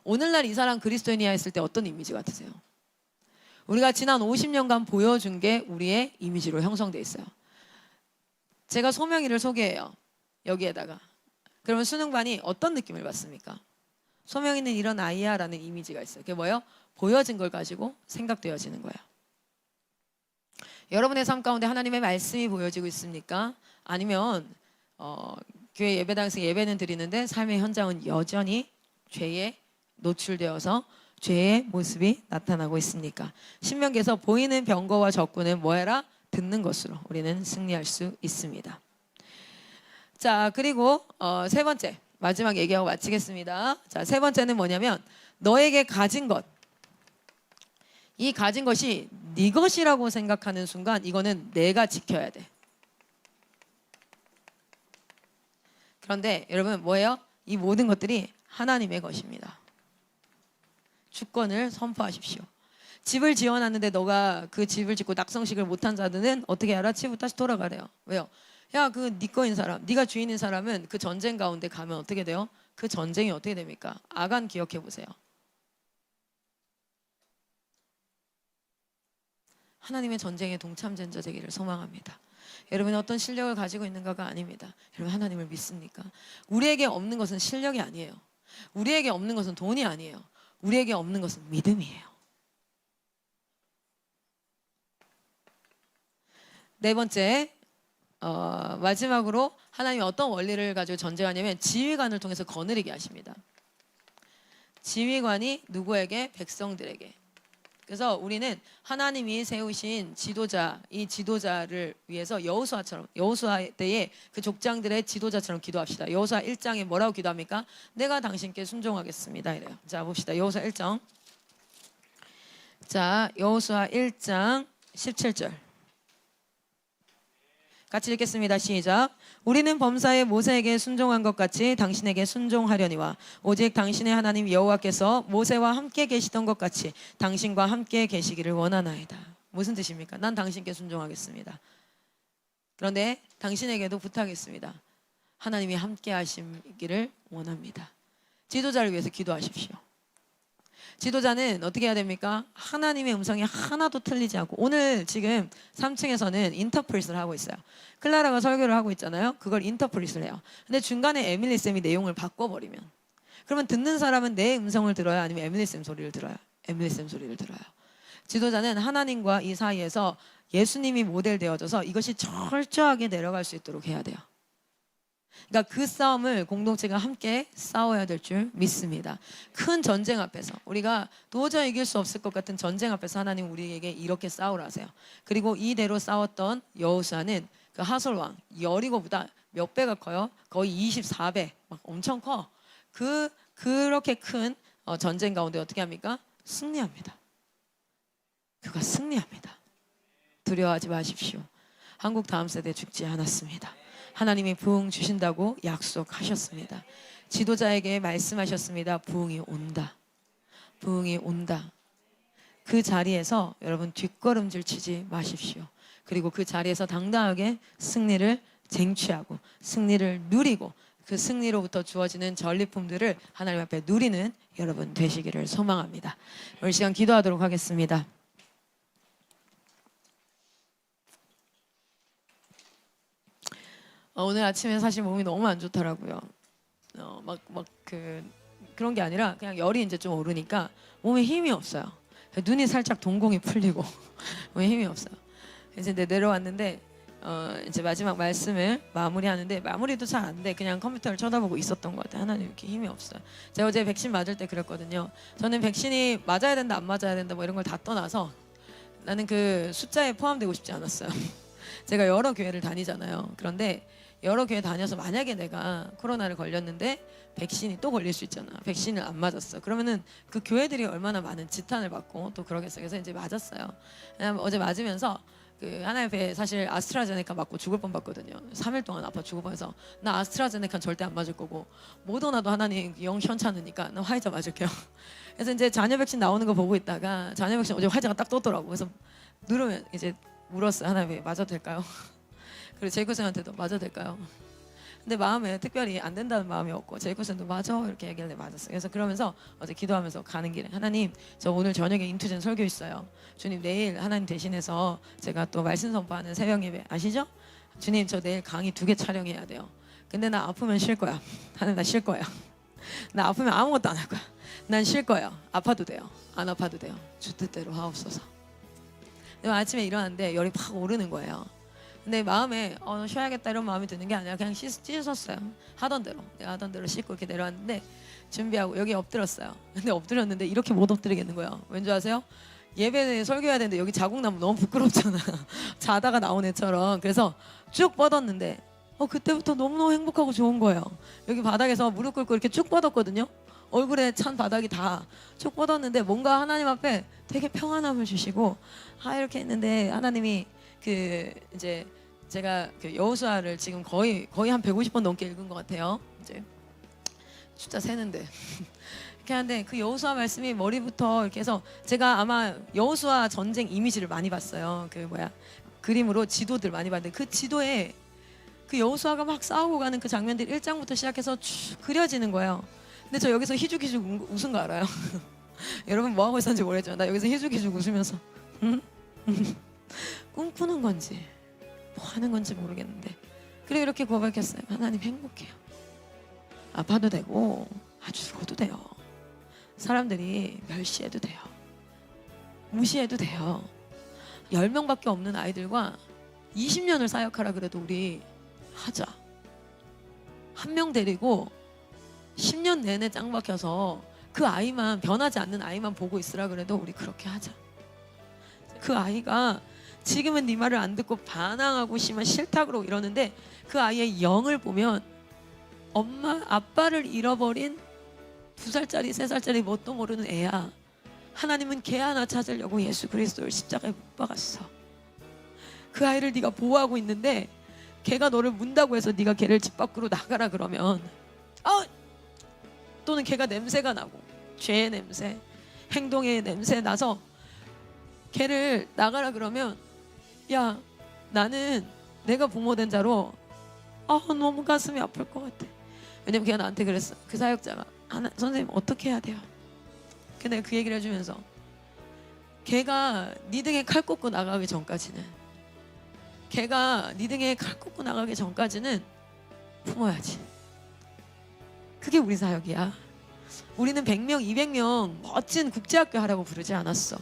오늘날 이 사람 그리스도인이야 했을 때 어떤 이미지 같으세요? 우리가 지난 50년간 보여준 게 우리의 이미지로 형성돼 있어요. 제가 소명이를 소개해요. 여기에다가. 그러면 수능반이 어떤 느낌을 받습니까? 소명이는 이런 아이야 라는 이미지가 있어요. 그게 뭐예요? 보여진 걸 가지고 생각되어지는 거예요. 여러분의 삶 가운데 하나님의 말씀이 보여지고 있습니까? 아니면 교회 예배당에서 예배는 드리는데 삶의 현장은 여전히 죄에 노출되어서 죄의 모습이 나타나고 있습니까? 신명기에서 보이는 병거와 적군은 뭐해라? 듣는 것으로 우리는 승리할 수 있습니다. 자, 그리고 세 번째 마지막 얘기하고 마치겠습니다. 자, 세 번째는 뭐냐면 너에게 가진 것. 이 가진 것이 네 것이라고 생각하는 순간 이거는 내가 지켜야 돼. 그런데 여러분 뭐예요? 이 모든 것들이 하나님의 것입니다. 주권을 선포하십시오. 집을 지어놨는데 너가 그 집을 짓고 낙성식을 못한 자들은 어떻게 알아? 집으로 다시 돌아가래요. 왜요? 야, 그 네 거인 사람, 네가 주인인 사람은 그 전쟁 가운데 가면 어떻게 돼요? 그 전쟁이 어떻게 됩니까? 아간 기억해 보세요. 하나님의 전쟁에 동참전자 되기를 소망합니다. 여러분이 어떤 실력을 가지고 있는가가 아닙니다. 여러분 하나님을 믿습니까? 우리에게 없는 것은 실력이 아니에요. 우리에게 없는 것은 돈이 아니에요. 우리에게 없는 것은 믿음이에요. 네 번째, 마지막으로 하나님이 어떤 원리를 가지고 전쟁하냐면 지휘관을 통해서 거느리게 하십니다. 지휘관이 누구에게? 백성들에게. 그래서 우리는 하나님이 세우신 지도자, 이 지도자를 위해서 여호수아 때에 그 족장들의 지도자처럼 기도합시다. 여호수아 1장에 뭐라고 기도합니까? 내가 당신께 순종하겠습니다. 이래요. 자, 봅시다. 여호수아 1장. 자, 여호수아 1장 17절. 같이 읽겠습니다. 시작. 우리는 범사에 모세에게 순종한 것 같이 당신에게 순종하려니와 오직 당신의 하나님 여호와께서 모세와 함께 계시던 것 같이 당신과 함께 계시기를 원하나이다. 무슨 뜻입니까? 난 당신께 순종하겠습니다. 그런데 당신에게도 부탁했습니다. 하나님이 함께 하시기를 원합니다. 지도자를 위해서 기도하십시오. 지도자는 어떻게 해야 됩니까? 하나님의 음성이 하나도 틀리지 않고, 오늘 지금 3층에서는 인터프릿을 하고 있어요. 클라라가 설교를 하고 있잖아요. 그걸 인터프릿을 해요. 근데 중간에 에밀리 쌤이 내용을 바꿔버리면, 그러면 듣는 사람은 내 음성을 들어요? 아니면 에밀리 쌤 소리를 들어요? 에밀리 쌤 소리를 들어요. 지도자는 하나님과 이 사이에서 예수님이 모델 되어져서 이것이 철저하게 내려갈 수 있도록 해야 돼요. 그러니까 그 싸움을 공동체가 함께 싸워야 될 줄 믿습니다. 큰 전쟁 앞에서, 우리가 도저히 이길 수 없을 것 같은 전쟁 앞에서 하나님 우리에게 이렇게 싸우라 하세요. 그리고 이대로 싸웠던 여호수아는 그 하솔 왕 여리고보다 몇 배가 커요? 거의 24배, 막 엄청 커. 그렇게 큰 전쟁 가운데 어떻게 합니까? 승리합니다. 그가 승리합니다. 두려워하지 마십시오. 한국 다음 세대 죽지 않았습니다. 하나님이 부흥 주신다고 약속하셨습니다. 지도자에게 말씀하셨습니다. 부흥이 온다. 부흥이 온다. 그 자리에서 여러분 뒷걸음질 치지 마십시오. 그리고 그 자리에서 당당하게 승리를 쟁취하고 승리를 누리고 그 승리로부터 주어지는 전리품들을 하나님 앞에 누리는 여러분 되시기를 소망합니다. 오늘 시간 기도하도록 하겠습니다. 오늘 아침에 사실 몸이 너무 안 좋더라고요. 그런 게 아니라 그냥 열이 이제 좀 오르니까 몸에 힘이 없어요. 눈이 살짝 동공이 풀리고 몸에 힘이 없어요. 이제 내려왔는데 이제 마지막 말씀을 마무리하는데 마무리도 잘 안 돼. 그냥 컴퓨터를 쳐다보고 있었던 것 같아요. 하나님 이렇게 힘이 없어요. 제가 어제 백신 맞을 때 그랬거든요. 저는 백신이 맞아야 된다 안 맞아야 된다 뭐 이런 걸 다 떠나서 나는 그 숫자에 포함되고 싶지 않았어요. 제가 여러 교회를 다니잖아요. 그런데 여러 교회 다녀서 만약에 내가 코로나를 걸렸는데 백신이 또 걸릴 수 있잖아. 백신을 안 맞았어. 그러면은 그 교회들이 얼마나 많은 지탄을 받고 또 그러겠어요. 그래서 이제 맞았어요. 어제 맞으면서 그 하나의 배 사실 아스트라제네카 맞고 죽을 뻔봤거든요. 3일 동안 아파 죽을 뻔해서 나 아스트라제네카 절대 안 맞을 거고 모더나도 하나님 영 현찮으니까 나 화이자 맞을게요. 그래서 이제 자녀 백신 나오는 거 보고 있다가 자녀 백신 어제 화이자가 딱 떴더라고. 그래서 누르면 이제 물었어요. 하나님 맞아도 될까요? 그리고 제이코쌤한테도 맞아도 될까요? 근데 마음에 특별히 안 된다는 마음이 없고 제이코쌤도 맞아 이렇게 얘기하길래 맞았어요. 그래서 그러면서 어제 기도하면서 가는 길에 하나님 저 오늘 저녁에 인투젠 설교 있어요. 주님 내일 하나님 대신해서 제가 또 말씀 선포하는 새벽 예배 아시죠? 주님 저 내일 강의 2개 촬영해야 돼요. 근데 나 아프면 쉴 거야. 하나님 나 쉴 거야. 나 아프면 아무것도 안 할 거야. 난 쉴 거예요. 아파도 돼요. 안 아파도 돼요. 주 뜻대로 하옵소서. 아침에 일어났는데 열이 팍 오르는 거예요. 근데 마음에 쉬어야겠다 이런 마음이 드는 게 아니라 그냥 씻었어요. 하던 대로 내가 하던 대로 씻고 이렇게 내려왔는데 준비하고 여기 엎드렸어요. 근데 엎드렸는데 이렇게 못 엎드리겠는 거예요. 왠지 아세요? 예배에 설교해야 되는데 여기 자국 나면 너무 부끄럽잖아. 자다가 나온 애처럼. 그래서 쭉 뻗었는데 그때부터 너무너무 행복하고 좋은 거예요. 여기 바닥에서 무릎 꿇고 이렇게 쭉 뻗었거든요. 얼굴에 찬 바닥이 다 쭉 뻗었는데 뭔가 하나님 앞에 되게 평안함을 주시고 이렇게 했는데 하나님이 이제 제가 여호수아를 지금 거의 한 150번 넘게 읽은 것 같아요. 이제 숫자 세는데 이렇게 하는데 그 여호수아 말씀이 머리부터 이렇게 해서 제가 아마 여호수아 전쟁 이미지를 많이 봤어요. 그림으로 지도들 많이 봤는데 그 지도에 그 여호수아가 막 싸우고 가는 그 장면들이 1장부터 시작해서 쭉 그려지는 거예요. 근데 저 여기서 희죽희죽 웃은 거 알아요? 여러분 뭐 하고 있었는지 모르겠지만 나 여기서 희죽희죽 웃으면서 꿈꾸는 건지 뭐 하는 건지 모르겠는데 그리고 이렇게 고백했어요. 하나님 행복해요. 아파도 되고 죽어도 돼요. 사람들이 멸시해도 돼요. 무시해도 돼요. 10명밖에 없는 아이들과 20년을 사역하라 그래도 우리 하자. 한 명 데리고 10년 내내 짱 박혀서 그 아이만 변하지 않는 아이만 보고 있으라 그래도 우리 그렇게 하자. 그 아이가 지금은 네 말을 안 듣고 반항하고 심한 싫다고 이러는데 그 아이의 영을 보면 엄마 아빠를 잃어버린 2살짜리 3살짜리 뭣도 모르는 애야. 하나님은 걔 하나 찾으려고 예수 그리스도를 십자가에 못 박았어. 그 아이를 네가 보호하고 있는데 걔가 너를 문다고 해서 네가 걔를 집 밖으로 나가라 그러면 또는 걔가 냄새가 나고 죄의 냄새, 행동의 냄새 나서 걔를 나가라 그러면 야 나는 내가 부모된 자로 너무 가슴이 아플 것 같아. 왜냐면 걔가 나한테 그랬어. 그 사역자가 선생님 어떻게 해야 돼요? 근데 그 얘기를 해주면서 걔가 네 등에 칼 꽂고 나가기 전까지는 걔가 네 등에 칼 꽂고 나가기 전까지는 품어야지. 그게 우리 사역이야. 우리는 100명, 200명 멋진 국제학교 하라고 부르지 않았어.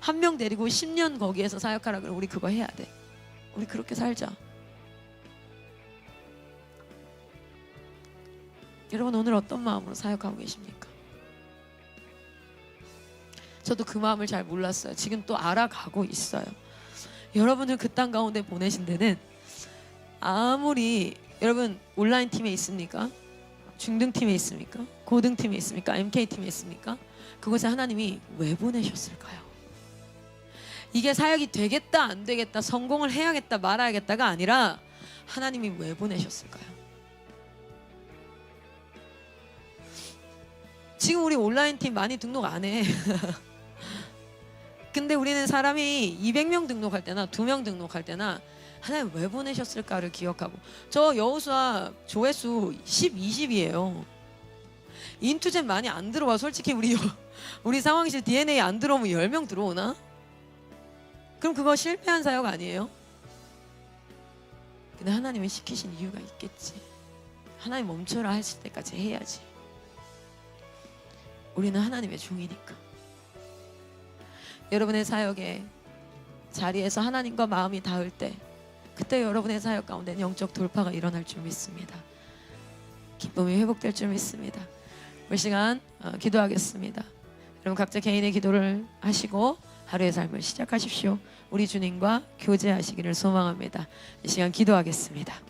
한 명 데리고 10년 거기에서 사역하라 그래. 우리 그거 해야 돼. 우리 그렇게 살자. 여러분 오늘 어떤 마음으로 사역하고 계십니까? 저도 그 마음을 잘 몰랐어요. 지금 또 알아가고 있어요. 여러분을 그 땅 가운데 보내신 데는 아무리 여러분 온라인 팀에 있습니까? 중등팀에 있습니까? 고등팀에 있습니까? MK팀에 있습니까? 그곳에 하나님이 왜 보내셨을까요? 이게 사역이 되겠다 안 되겠다 성공을 해야겠다 말아야겠다가 아니라 하나님이 왜 보내셨을까요? 지금 우리 온라인 팀 많이 등록 안 해. 근데 우리는 사람이 200명 등록할 때나 2명 등록할 때나 하나님 왜 보내셨을까를 기억하고 저 여호수아 조회수 10, 20이에요. 인투젠 많이 안 들어와. 솔직히 우리 상황실 DNA 안 들어오면 10명 들어오나? 그럼 그거 실패한 사역 아니에요? 근데 하나님이 시키신 이유가 있겠지. 하나님 멈춰라 했을 때까지 해야지. 우리는 하나님의 종이니까. 여러분의 사역의 자리에서 하나님과 마음이 닿을 때 그때 여러분의 사역 가운데 영적 돌파가 일어날 줄 믿습니다. 기쁨이 회복될 줄 믿습니다. 이 시간 기도하겠습니다. 여러분 각자 개인의 기도를 하시고 하루의 삶을 시작하십시오. 우리 주님과 교제하시기를 소망합니다. 이 시간 기도하겠습니다.